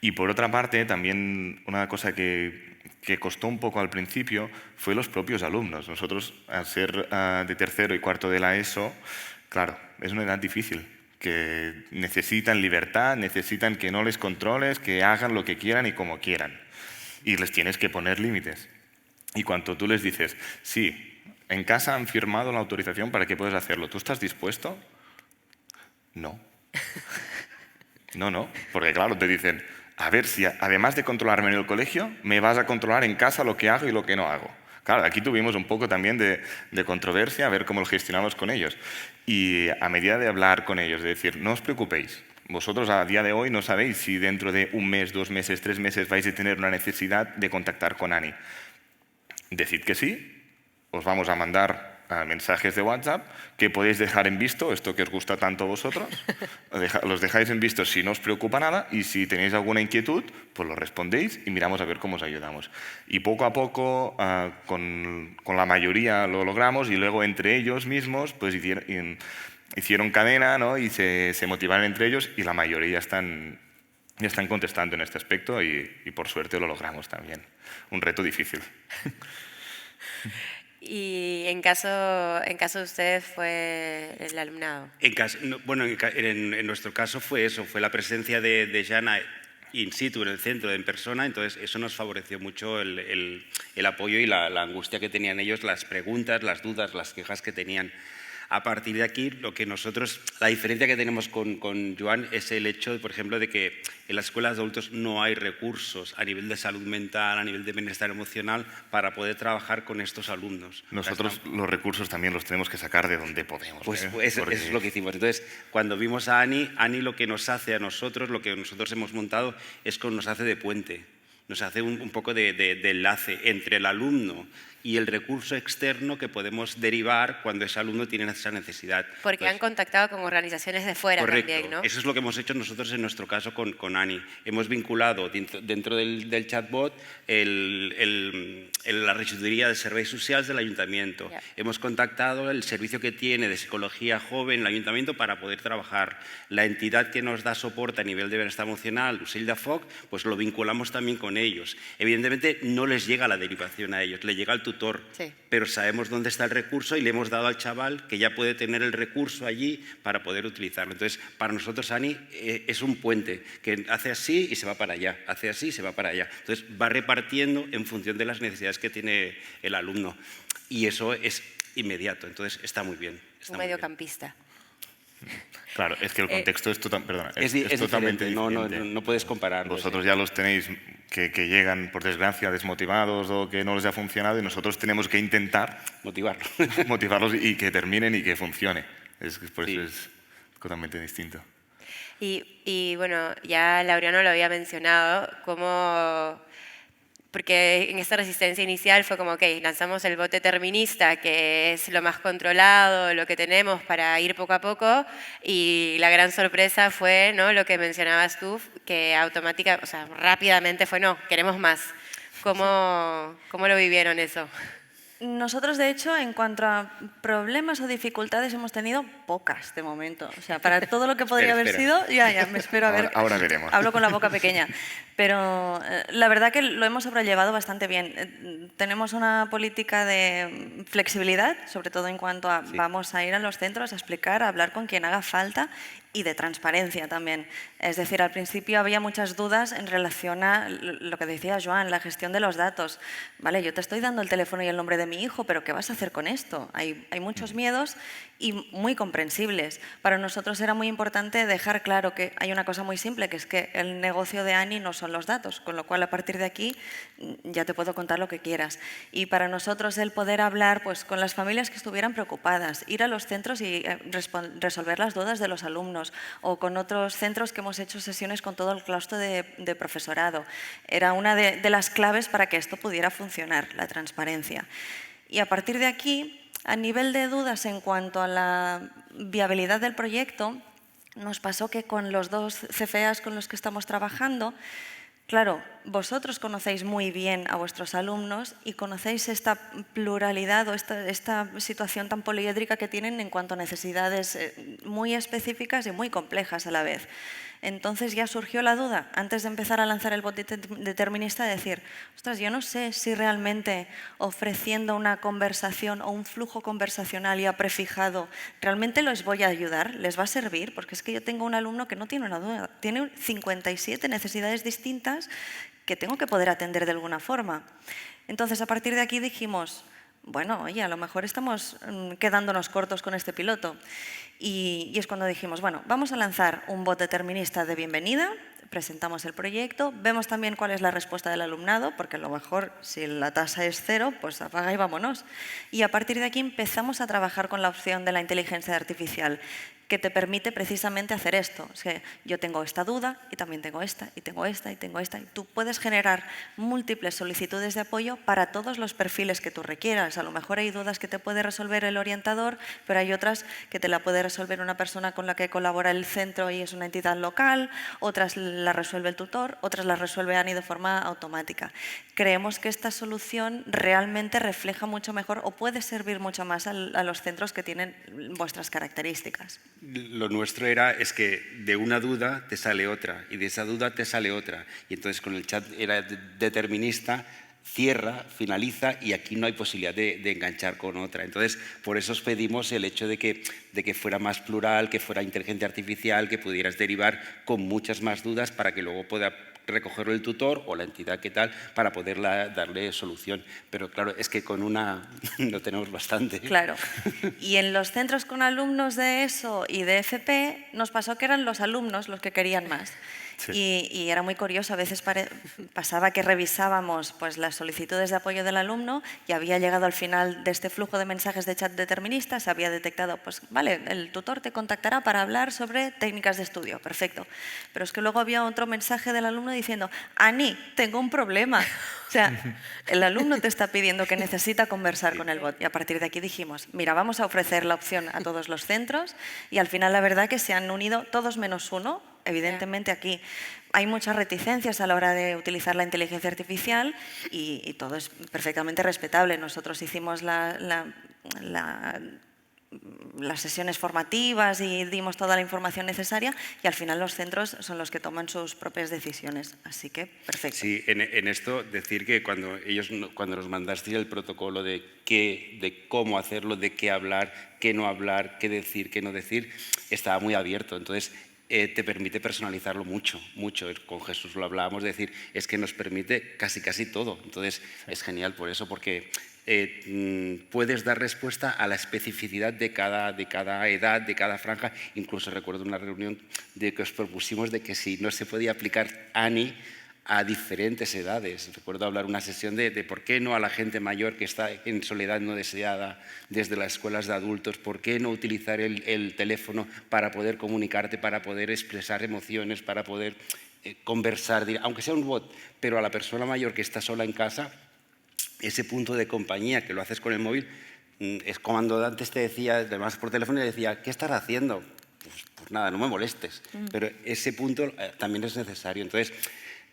Y por otra parte, también una cosa que costó un poco al principio fue los propios alumnos. Nosotros, al ser de tercero y cuarto de la ESO, claro, es una edad difícil, que necesitan libertad, necesitan que no les controles, que hagan lo que quieran y como quieran. Y les tienes que poner límites. Y cuando tú les dices, sí, en casa han firmado la autorización para que puedas hacerlo, ¿tú estás dispuesto? No. No, porque claro, te dicen, a ver si además de controlarme en el colegio, me vas a controlar en casa lo que hago y lo que no hago. Claro, aquí tuvimos un poco también de controversia, a ver cómo lo gestionamos con ellos. Y a medida de hablar con ellos, de decir, no os preocupéis, vosotros a día de hoy no sabéis si dentro de 1 mes, 2 meses, 3 meses vais a tener una necesidad de contactar con Ani. Decid que sí, os vamos a mandar mensajes de WhatsApp que podéis dejar en visto, esto que os gusta tanto a vosotros, los dejáis en visto si no os preocupa nada y si tenéis alguna inquietud, pues lo respondéis y miramos a ver cómo os ayudamos. Y poco a poco, con la mayoría lo logramos y luego entre ellos mismos pues hicieron cadena, ¿no? Y se motivaron entre ellos y la mayoría ya están contestando en este aspecto y por suerte lo logramos también. Un reto difícil. Y en caso de ustedes fue el alumnado. En nuestro caso fue eso, fue la presencia de Jana in situ en el centro, en persona, entonces eso nos favoreció mucho el apoyo y la angustia que tenían ellos, las preguntas, las dudas, las quejas que tenían. A partir de aquí, la diferencia que tenemos con Joan es el hecho, por ejemplo, de que en las escuelas de adultos no hay recursos a nivel de salud mental, a nivel de bienestar emocional, para poder trabajar con estos alumnos. Nosotros los recursos también los tenemos que sacar de donde podemos. Eso es lo que hicimos. Entonces, cuando vimos a Ani lo que nos hace a nosotros, lo que nosotros hemos montado, nos hace de puente. Nos hace un poco de enlace entre el alumno y el recurso externo que podemos derivar cuando ese alumno tiene esa necesidad. Porque han contactado con organizaciones de fuera. Correcto. También, ¿no? Eso es lo que hemos hecho nosotros en nuestro caso con Ani. Hemos vinculado dentro del chatbot la regidoria de serveis socials del ayuntamiento. Yeah. Hemos contactado el servicio que tiene de psicología joven el ayuntamiento para poder trabajar. La entidad que nos da soporte a nivel de bienestar emocional, Ocell de Foc, pues lo vinculamos también con ellos. Evidentemente no les llega la derivación a ellos, le llega al tutor, sí, pero sabemos dónde está el recurso y le hemos dado al chaval que ya puede tener el recurso allí para poder utilizarlo. Entonces, para nosotros Ani es un puente que hace así y se va para allá, hace así y se va para allá. Entonces, va repartiendo en función de las necesidades que tiene el alumno y eso es inmediato, entonces está muy bien. Un mediocampista. Claro, es que el contexto es totalmente diferente. No puedes comparar. Vosotros ya los tenéis que llegan, por desgracia, desmotivados o que no les ha funcionado y nosotros tenemos que intentar motivarlos y que terminen y que funcione. Por eso es totalmente distinto. Y bueno, ya Laureano lo había mencionado, cómo porque en esta resistencia inicial fue como, ok, lanzamos el bot determinista, que es lo más controlado, lo que tenemos para ir poco a poco, y la gran sorpresa fue, ¿no?, lo que mencionabas tú, que rápidamente fue, no, queremos más. ¿Cómo lo vivieron eso? Nosotros, de hecho, en cuanto a problemas o dificultades, hemos tenido pocas de momento. O sea, para todo lo que podría haber sido, ya me espero a ver. Ahora veremos. Hablo con la boca pequeña. Pero la verdad que lo hemos sobrellevado bastante bien. Tenemos una política de flexibilidad, sobre todo en cuanto a vamos a ir a los centros a explicar, a hablar con quien haga falta, y de transparencia también. Es decir, al principio había muchas dudas en relación a lo que decía Joan, la gestión de los datos. Vale, yo te estoy dando el teléfono y el nombre de mi hijo, pero ¿qué vas a hacer con esto? Hay muchos miedos y muy comprensibles. Para nosotros era muy importante dejar claro que hay una cosa muy simple, que es que el negocio de Ani no son los datos, con lo cual a partir de aquí ya te puedo contar lo que quieras. Y para nosotros el poder hablar pues, con las familias que estuvieran preocupadas, ir a los centros y resolver las dudas de los alumnos, o con otros centros que hemos hecho sesiones con todo el claustro de profesorado. Era una de las claves para que esto pudiera funcionar, la transparencia. Y a partir de aquí, a nivel de dudas en cuanto a la viabilidad del proyecto, nos pasó que con los 2 CFEAs con los que estamos trabajando, claro, vosotros conocéis muy bien a vuestros alumnos y conocéis esta pluralidad o esta situación tan poliédrica que tienen en cuanto a necesidades muy específicas y muy complejas a la vez. Entonces ya surgió la duda, antes de empezar a lanzar el bot determinista, de decir, ostras, yo no sé si realmente ofreciendo una conversación o un flujo conversacional ya prefijado, ¿realmente les voy a ayudar? ¿Les va a servir? Porque es que yo tengo un alumno que no tiene una duda, tiene 57 necesidades distintas que tengo que poder atender de alguna forma. Entonces, a partir de aquí dijimos, bueno, oye, a lo mejor estamos quedándonos cortos con este piloto. Y es cuando dijimos, bueno, vamos a lanzar un bot determinista de bienvenida, presentamos el proyecto, vemos también cuál es la respuesta del alumnado, porque a lo mejor si la tasa es 0, pues apaga y vámonos. Y a partir de aquí empezamos a trabajar con la opción de la inteligencia artificial, que te permite precisamente hacer esto. O sea, yo tengo esta duda y también tengo esta, y tengo esta, y tengo esta. Y tú puedes generar múltiples solicitudes de apoyo para todos los perfiles que tú requieras. A lo mejor hay dudas que te puede resolver el orientador, pero hay otras que te la puede resolver una persona con la que colabora el centro y es una entidad local, otras la resuelve el tutor, otras la resuelve Ani de forma automática. Creemos que esta solución realmente refleja mucho mejor o puede servir mucho más a los centros que tienen vuestras características. Lo nuestro es que de una duda te sale otra y de esa duda te sale otra. Y entonces con el chat era determinista, cierra, finaliza y aquí no hay posibilidad de enganchar con otra. Entonces, por eso os pedimos el hecho de que fuera más plural, que fuera inteligencia artificial, que pudieras derivar con muchas más dudas para que luego pueda recogerlo el tutor o la entidad que tal para poder darle solución. Pero claro, es que con una no tenemos bastante. Claro. Y en los centros con alumnos de ESO y de FP nos pasó que eran los alumnos los que querían más. Sí. Y era muy curioso, a veces pasaba que revisábamos pues, las solicitudes de apoyo del alumno y había llegado al final de este flujo de mensajes de chat determinista, se había detectado, pues vale, el tutor te contactará para hablar sobre técnicas de estudio, perfecto. Pero es que luego había otro mensaje del alumno diciendo, Ani, tengo un problema. O sea, el alumno te está pidiendo que necesita conversar con el bot y a partir de aquí dijimos, mira, vamos a ofrecer la opción a todos los centros y al final la verdad que se han unido todos menos uno. Evidentemente aquí hay muchas reticencias a la hora de utilizar la inteligencia artificial y todo es perfectamente respetable. Nosotros hicimos las sesiones formativas y dimos toda la información necesaria y al final los centros son los que toman sus propias decisiones. Así que, perfecto. Sí, en esto decir que cuando nos mandasteis el protocolo de cómo hacerlo, de qué hablar, qué no hablar, qué decir, qué no decir, estaba muy abierto. Entonces, te permite personalizarlo mucho, mucho. Con Jesús lo hablábamos, de decir, es que nos permite casi todo. Entonces, es genial por eso, porque puedes dar respuesta a la especificidad de cada edad, de cada franja. Incluso recuerdo una reunión de que os propusimos de que si no se podía aplicar Ani a diferentes edades. Recuerdo hablar una sesión de por qué no a la gente mayor que está en soledad no deseada desde las escuelas de adultos, por qué no utilizar el teléfono para poder comunicarte, para poder expresar emociones, para poder... conversar, aunque sea un bot, pero a la persona mayor que está sola en casa, ese punto de compañía que lo haces con el móvil, es como cuando antes te decía, además por teléfono, y le decía, ¿qué estás haciendo? Pues nada, no me molestes. Pero ese punto también es necesario. Entonces,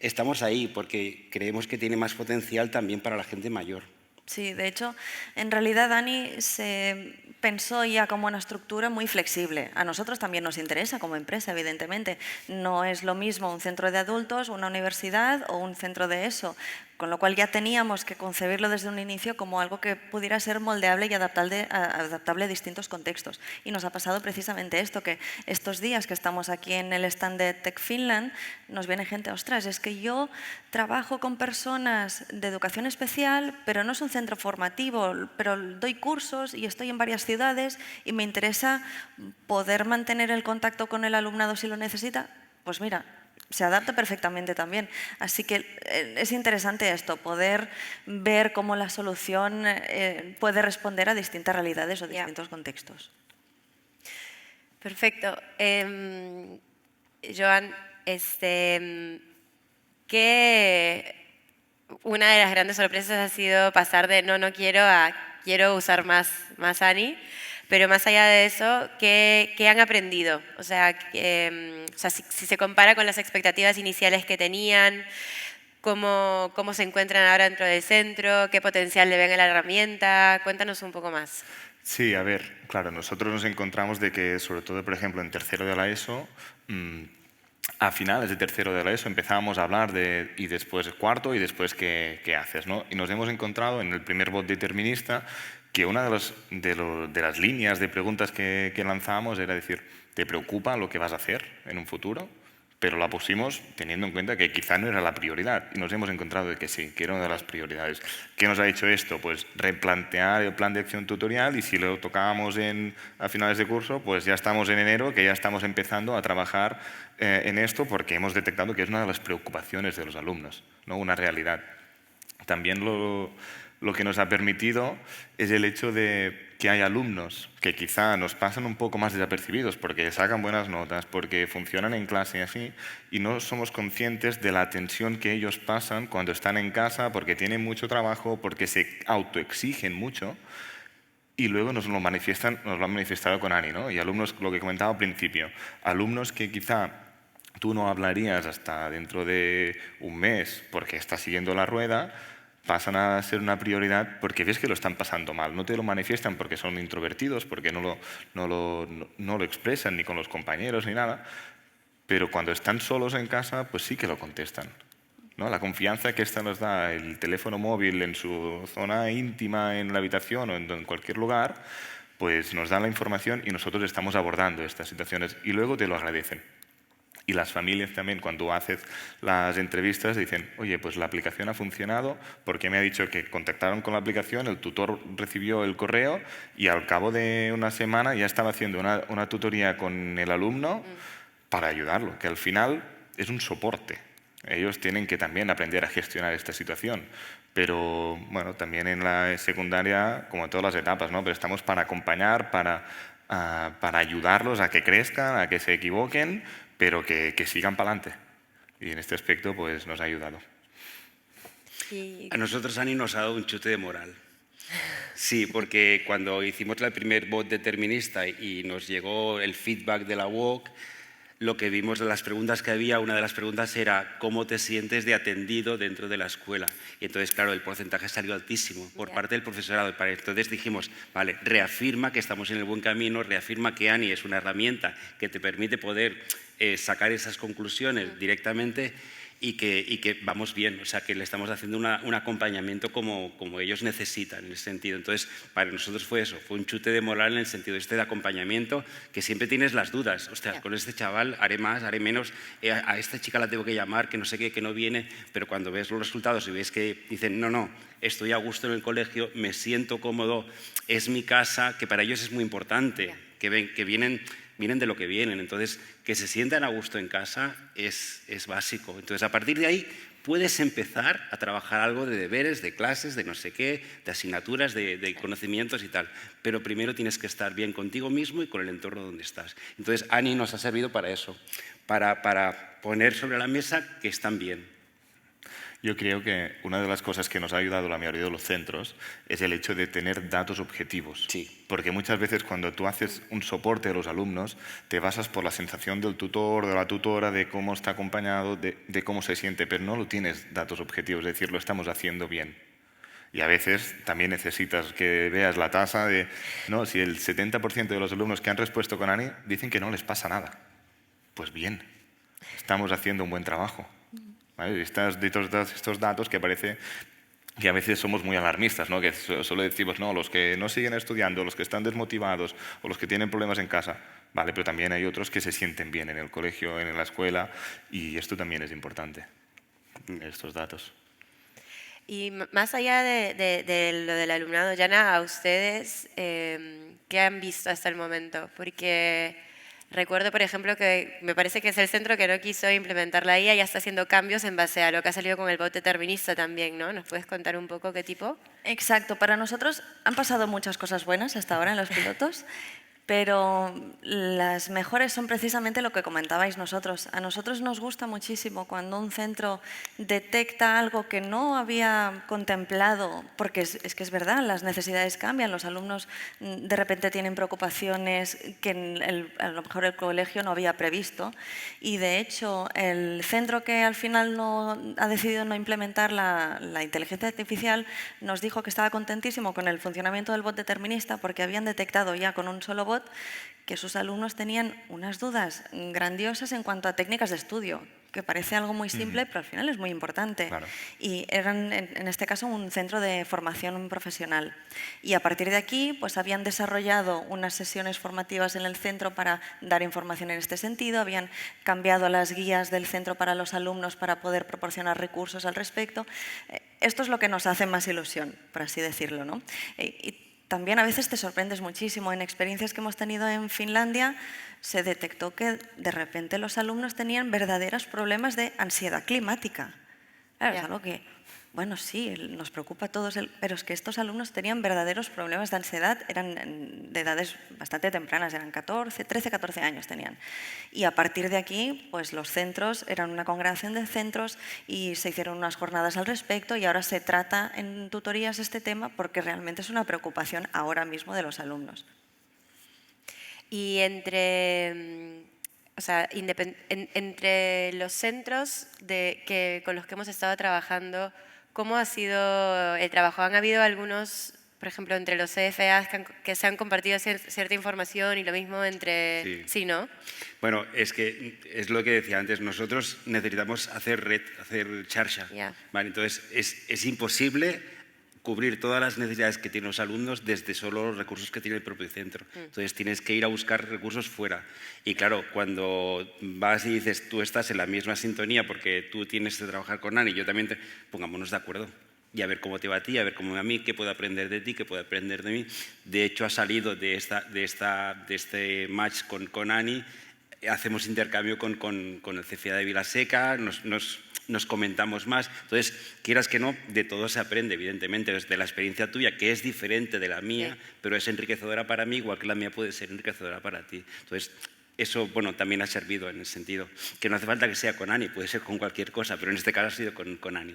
estamos ahí porque creemos que tiene más potencial también para la gente mayor. Sí, de hecho, en realidad Dani se pensó ya como una estructura muy flexible. A nosotros también nos interesa como empresa, evidentemente. No es lo mismo un centro de adultos, una universidad o un centro de ESO, con lo cual ya teníamos que concebirlo desde un inicio como algo que pudiera ser moldeable y adaptable a distintos contextos. Y nos ha pasado precisamente esto, que estos días que estamos aquí en el stand de Tech Finland, nos viene gente, ostras, es que yo trabajo con personas de educación especial, pero no es un centro formativo, pero doy cursos y estoy en varias ciudades y me interesa poder mantener el contacto con el alumnado si lo necesita. Pues mira, se adapta perfectamente también. Así que es interesante esto, poder ver cómo la solución puede responder a distintas realidades o distintos contextos. Perfecto. Joan, que una de las grandes sorpresas ha sido pasar de no quiero a quiero usar más Ani. Pero más allá de eso, ¿qué han aprendido? O sea, si se compara con las expectativas iniciales que tenían, ¿cómo se encuentran ahora dentro del centro? ¿Qué potencial le ven a la herramienta? Cuéntanos un poco más. Sí, a ver, claro, nosotros nos encontramos de que, sobre todo, por ejemplo, en tercero de la ESO, a finales de tercero de la ESO empezábamos a hablar de y después cuarto y después qué haces, ¿no? Y nos hemos encontrado en el primer bot determinista que una de las líneas de preguntas que lanzábamos era decir, ¿te preocupa lo que vas a hacer en un futuro? Pero la pusimos teniendo en cuenta que quizá no era la prioridad y nos hemos encontrado de que sí, que era una de las prioridades. ¿Qué nos ha hecho esto? Pues replantear el plan de acción tutorial y si lo tocábamos a finales de curso, pues ya estamos en enero, que ya estamos empezando a trabajar en esto porque hemos detectado que es una de las preocupaciones de los alumnos, ¿no? Una realidad. También lo que nos ha permitido es el hecho de que hay alumnos que quizá nos pasan un poco más desapercibidos porque sacan buenas notas, porque funcionan en clase y así, y no somos conscientes de la tensión que ellos pasan cuando están en casa porque tienen mucho trabajo, porque se autoexigen mucho, y luego nos lo han manifestado con Ani, ¿no? Y alumnos, lo que comentaba al principio, alumnos que quizá tú no hablarías hasta dentro de un mes porque estás siguiendo la rueda, pasan a ser una prioridad porque ves que lo están pasando mal. No te lo manifiestan porque son introvertidos, porque no lo expresan ni con los compañeros ni nada, pero cuando están solos en casa, pues sí que lo contestan, ¿no? La confianza que esta nos da el teléfono móvil en su zona íntima, en la habitación o en cualquier lugar, pues nos da la información y nosotros estamos abordando estas situaciones y luego te lo agradecen. Y las familias también, cuando haces las entrevistas, dicen, oye, pues la aplicación ha funcionado porque me ha dicho que contactaron con la aplicación, el tutor recibió el correo y al cabo de una semana ya estaba haciendo una tutoría con el alumno para ayudarlo, que al final es un soporte. Ellos tienen que también aprender a gestionar esta situación. Pero bueno, también en la secundaria, como en todas las etapas, ¿no? Pero estamos para acompañar, para ayudarlos a que crezcan, a que se equivoquen, pero que sigan para adelante. Y en este aspecto pues nos ha ayudado. A nosotros Ani nos ha dado un chute de moral. Sí, porque cuando hicimos el primer bot determinista y nos llegó el feedback de la UOC, lo que vimos de las preguntas que había, una de las preguntas era ¿cómo te sientes de atendido dentro de la escuela? Y entonces, claro, el porcentaje salió altísimo por parte del profesorado. Entonces dijimos, vale, reafirma que estamos en el buen camino, reafirma que Ani es una herramienta que te permite poder sacar esas conclusiones directamente y que vamos bien, o sea, que le estamos haciendo un acompañamiento como ellos necesitan en ese sentido. Entonces, para nosotros fue eso, fue un chute de moral en el sentido de acompañamiento, que siempre tienes las dudas, ostras, con este chaval haré más, haré menos, a esta chica la tengo que llamar, que no sé qué, que no viene, pero cuando ves los resultados y ves que dicen, no, estoy a gusto en el colegio, me siento cómodo, es mi casa, que para ellos es muy importante, que vienen de lo que vienen, entonces que se sientan a gusto en casa es básico. Entonces a partir de ahí puedes empezar a trabajar algo de deberes, de clases, de no sé qué, de asignaturas, de conocimientos y tal, pero primero tienes que estar bien contigo mismo y con el entorno donde estás. Entonces Ani nos ha servido para eso, para poner sobre la mesa que están bien. Yo creo que una de las cosas que nos ha ayudado la mayoría de los centros es el hecho de tener datos objetivos. Sí. Porque muchas veces cuando tú haces un soporte a los alumnos, te basas por la sensación del tutor, de la tutora, de cómo está acompañado, de cómo se siente, pero no lo tienes datos objetivos, es decir, lo estamos haciendo bien. Y a veces también necesitas que veas la tasa de, no, si el 70% de los alumnos que han respuesto con ANI dicen que no les pasa nada. Pues bien, estamos haciendo un buen trabajo. ¿Vale? Estos datos que parece que a veces somos muy alarmistas, ¿no? Que solo decimos, no, los que no siguen estudiando, los que están desmotivados o los que tienen problemas en casa, vale, pero también hay otros que se sienten bien en el colegio, en la escuela, y esto también es importante, estos datos. Y más allá de lo del alumnado, Yana, a ustedes, ¿qué han visto hasta el momento? Porque recuerdo, por ejemplo, que me parece que es el centro que no quiso implementar la IA y ya está haciendo cambios en base a lo que ha salido con el bot determinista también, ¿no? ¿Nos puedes contar un poco qué tipo? Exacto, para nosotros han pasado muchas cosas buenas hasta ahora en los pilotos, pero las mejores son precisamente lo que comentabais nosotros. A nosotros nos gusta muchísimo cuando un centro detecta algo que no había contemplado, porque es que es verdad, las necesidades cambian, los alumnos de repente tienen preocupaciones que a lo mejor el colegio no había previsto, y de hecho el centro que al final ha decidido no implementar la inteligencia artificial nos dijo que estaba contentísimo con el funcionamiento del bot determinista porque habían detectado ya con un solo bot que sus alumnos tenían unas dudas grandiosas en cuanto a técnicas de estudio, que parece algo muy simple, pero al final es muy importante. Claro. Y eran, en este caso, un centro de formación profesional. Y a partir de aquí, pues habían desarrollado unas sesiones formativas en el centro para dar información en este sentido, habían cambiado las guías del centro para los alumnos para poder proporcionar recursos al respecto. Esto es lo que nos hace más ilusión, por así decirlo, ¿no? Y también a veces te sorprendes muchísimo. En experiencias que hemos tenido en Finlandia se detectó que de repente los alumnos tenían verdaderos problemas de ansiedad climática. Claro, es algo que, bueno, sí, nos preocupa a todos, pero es que estos alumnos tenían verdaderos problemas de ansiedad, eran de edades bastante tempranas, eran 13, 14 años tenían. Y a partir de aquí, pues los centros, eran una congregación de centros y se hicieron unas jornadas al respecto y ahora se trata en tutorías este tema porque realmente es una preocupación ahora mismo de los alumnos. Y entre los centros con los que hemos estado trabajando, ¿cómo ha sido el trabajo? ¿Han habido algunos, por ejemplo, entre los CFAs que se han compartido cierta información y lo mismo entre... Sí. Sí, ¿no? Bueno, es que es lo que decía antes, nosotros necesitamos hacer red, hacer charcha. Yeah. ¿Vale? Entonces, es imposible cubrir todas las necesidades que tienen los alumnos desde solo los recursos que tiene el propio centro. Entonces tienes que ir a buscar recursos fuera. Y claro, cuando vas y dices, tú estás en la misma sintonía porque tú tienes que trabajar con Ani, yo también, pongámonos de acuerdo. Y a ver cómo te va a ti, a ver cómo me va a mí, qué puedo aprender de ti, qué puedo aprender de mí. De hecho, ha salido de este match con Ani, hacemos intercambio con el CFA de Vilaseca, nos comentamos más. Entonces, quieras que no, de todo se aprende, evidentemente, desde la experiencia tuya, que es diferente de la mía, sí, pero es enriquecedora para mí, igual que la mía puede ser enriquecedora para ti. Entonces, eso, bueno, también ha servido en el sentido que no hace falta que sea con Ani, puede ser con cualquier cosa, pero en este caso ha sido con Ani.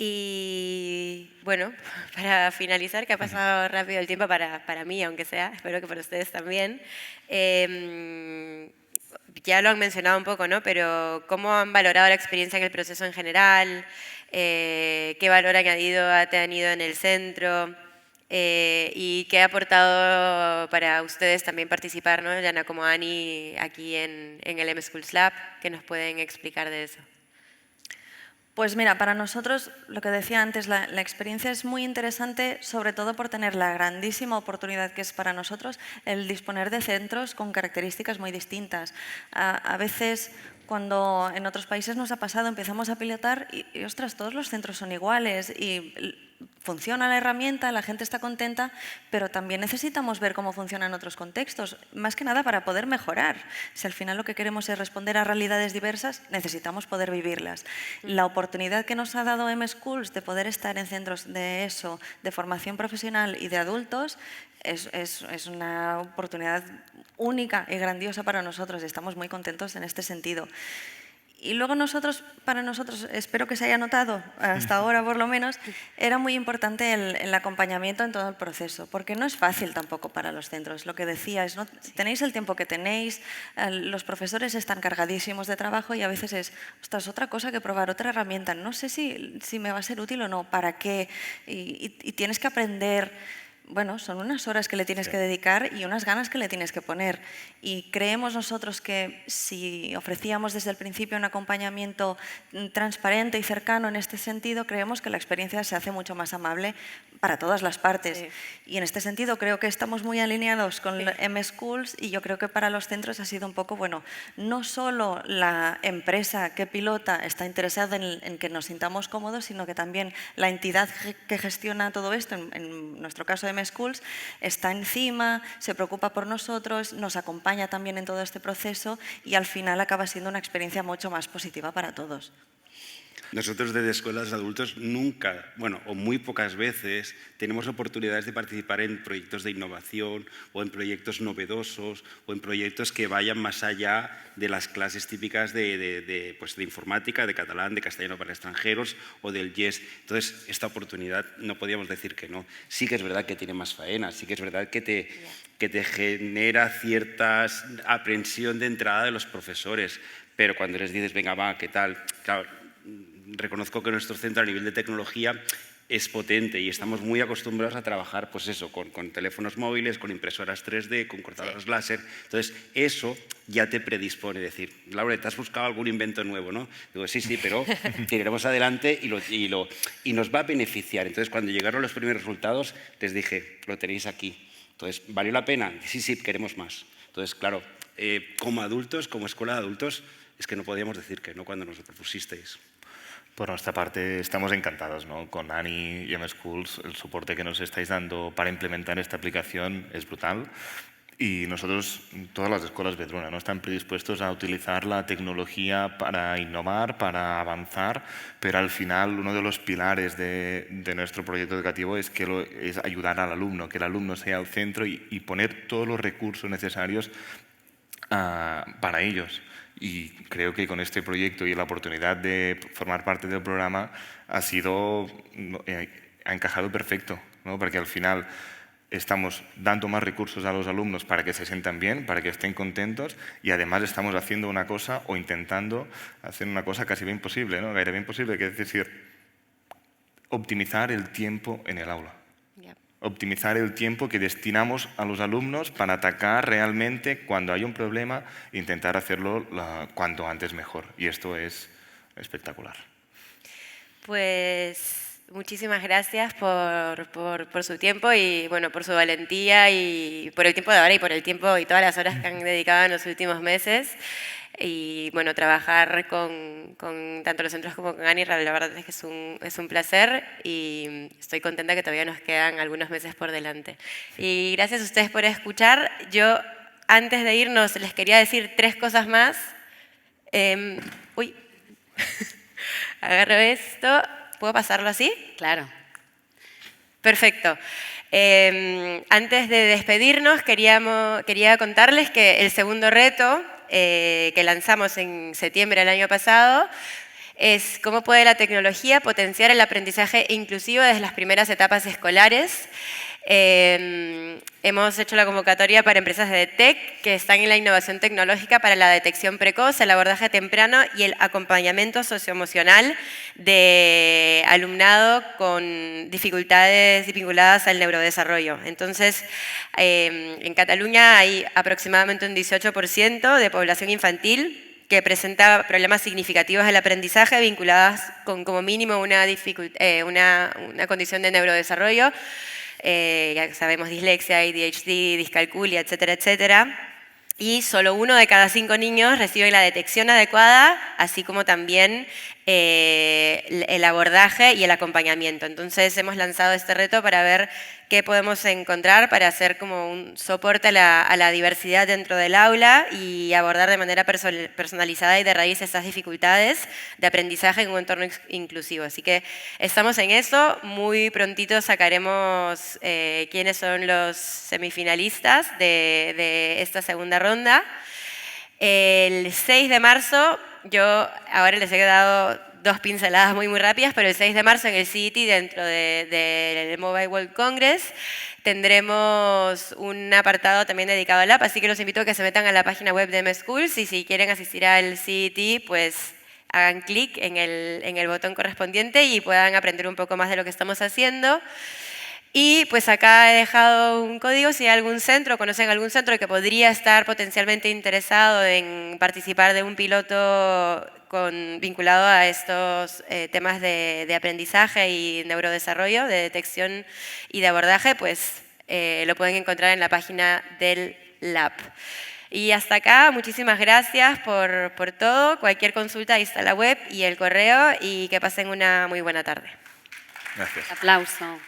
Y bueno, para finalizar, que ha pasado rápido el tiempo para mí, aunque sea, espero que para ustedes también, ya lo han mencionado un poco, ¿no? Pero ¿cómo han valorado la experiencia en el proceso en general? ¿Qué valor añadido ha tenido en el centro? ¿Y qué ha aportado para ustedes también participar, ¿no? Yana, como Ani, aquí en el M-Schools Lab? ¿Qué nos pueden explicar de eso? Pues mira, para nosotros, lo que decía antes, la experiencia es muy interesante, sobre todo por tener la grandísima oportunidad que es para nosotros el disponer de centros con características muy distintas. A veces, cuando en otros países nos ha pasado, empezamos a pilotar y ostras, todos los centros son iguales y funciona la herramienta, la gente está contenta, pero también necesitamos ver cómo funciona en otros contextos, más que nada para poder mejorar. Si al final lo que queremos es responder a realidades diversas, necesitamos poder vivirlas. La oportunidad que nos ha dado M-Schools de poder estar en centros de ESO, de formación profesional y de adultos, es una oportunidad única y grandiosa para nosotros y estamos muy contentos en este sentido. Y luego para nosotros, espero que se haya notado, hasta ahora por lo menos, era muy importante el acompañamiento en todo el proceso, porque no es fácil tampoco para los centros. Lo que decíais, ¿no? Tenéis el tiempo que tenéis, los profesores están cargadísimos de trabajo y a veces es, ostras, otra cosa que probar, otra herramienta, no sé si me va a ser útil o no, para qué, y tienes que aprender. Bueno, son unas horas que le tienes que dedicar y unas ganas que le tienes que poner. Y creemos nosotros que si ofrecíamos desde el principio un acompañamiento transparente y cercano en este sentido, creemos que la experiencia se hace mucho más amable para todas las partes. Sí. Y en este sentido creo que estamos muy alineados con M-Schools y yo creo que para los centros ha sido un poco, bueno, no solo la empresa que pilota está interesada en que nos sintamos cómodos, sino que también la entidad que gestiona todo esto, en nuestro caso M-Schools, está encima, se preocupa por nosotros, nos acompaña también en todo este proceso y al final acaba siendo una experiencia mucho más positiva para todos. Nosotros desde escuelas de adultos nunca, bueno, o muy pocas veces, tenemos oportunidades de participar en proyectos de innovación o en proyectos novedosos o en proyectos que vayan más allá de las clases típicas de informática, de catalán, de castellano para extranjeros o del YES. Entonces, esta oportunidad no podíamos decir que no. Sí que es verdad que tiene más faena, sí que es verdad que te genera cierta aprensión de entrada de los profesores, pero cuando les dices, venga, va, ¿qué tal? Claro, reconozco que nuestro centro a nivel de tecnología es potente y estamos muy acostumbrados a trabajar pues eso, con teléfonos móviles, con impresoras 3D, con cortadoras láser. Entonces, eso ya te predispone. Decir, Laura, ¿te has buscado algún invento nuevo? ¿No? Digo, sí, pero tiraremos adelante y nos va a beneficiar. Entonces, cuando llegaron los primeros resultados, les dije, lo tenéis aquí. Entonces, ¿valió la pena? Sí, queremos más. Entonces, claro, como adultos, como escuela de adultos, es que no podíamos decir que no cuando nos lo propusisteis. Por nuestra parte, estamos encantados, ¿no? Con Ani y M-Schools, el soporte que nos estáis dando para implementar esta aplicación es brutal. Y nosotros, todas las escuelas Vedruna, ¿no? Están predispuestos a utilizar la tecnología para innovar, para avanzar, pero al final uno de los pilares de nuestro proyecto educativo es ayudar al alumno, que el alumno sea el centro y poner todos los recursos necesarios para ellos. Y creo que con este proyecto y la oportunidad de formar parte del programa ha encajado perfecto, ¿no? Porque al final estamos dando más recursos a los alumnos para que se sientan bien, para que estén contentos y además estamos haciendo una cosa o intentando hacer una cosa casi bien imposible, ¿no? Gairebé imposible, que es decir, optimizar el tiempo en el aula. Optimizar el tiempo que destinamos a los alumnos para atacar realmente cuando hay un problema, intentar hacerlo cuanto antes mejor. Y esto es espectacular. Pues muchísimas gracias por su tiempo y bueno, por su valentía y por el tiempo de ahora y por el tiempo y todas las horas que han dedicado en los últimos meses. Y bueno, trabajar con tanto los centros como con Ani, la verdad es que es un placer y estoy contenta que todavía nos quedan algunos meses por delante. Y gracias a ustedes por escuchar. Yo, antes de irnos, les quería decir 3 cosas más. Uy, agarro esto. ¿Puedo pasarlo así? Claro. Perfecto. Antes de despedirnos, quería contarles que el segundo reto que lanzamos en septiembre del año pasado es cómo puede la tecnología potenciar el aprendizaje inclusivo desde las primeras etapas escolares. Hemos hecho la convocatoria para empresas de tech que están en la innovación tecnológica para la detección precoz, el abordaje temprano y el acompañamiento socioemocional de alumnado con dificultades vinculadas al neurodesarrollo. Entonces, en Cataluña hay aproximadamente un 18% de población infantil que presenta problemas significativos del aprendizaje vinculados con como mínimo una condición de neurodesarrollo. Ya sabemos, dislexia, ADHD, discalculia, etcétera, etcétera. Y solo 1 de cada 5 niños recibe la detección adecuada, así como también el abordaje y el acompañamiento. Entonces hemos lanzado este reto para ver qué podemos encontrar para hacer como un soporte a la diversidad dentro del aula y abordar de manera personalizada y de raíz estas dificultades de aprendizaje en un entorno inclusivo. Así que estamos en eso, muy prontito sacaremos quiénes son los semifinalistas de esta segunda ronda. El 6 de marzo, yo ahora les he dado 2 pinceladas muy rápidas, pero el 6 de marzo en el CET, dentro del Mobile World Congress, tendremos un apartado también dedicado al app, así que los invito a que se metan a la página web de mSchools y si quieren asistir al CET, pues hagan clic en el botón correspondiente y puedan aprender un poco más de lo que estamos haciendo. Y pues acá he dejado un código, si hay algún centro, conocen algún centro que podría estar potencialmente interesado en participar de un piloto vinculado a estos temas de aprendizaje y neurodesarrollo, de detección y de abordaje, pues lo pueden encontrar en la página del lab. Y hasta acá, muchísimas gracias por todo. Cualquier consulta, ahí está la web y el correo, y que pasen una muy buena tarde. Gracias. Aplauso.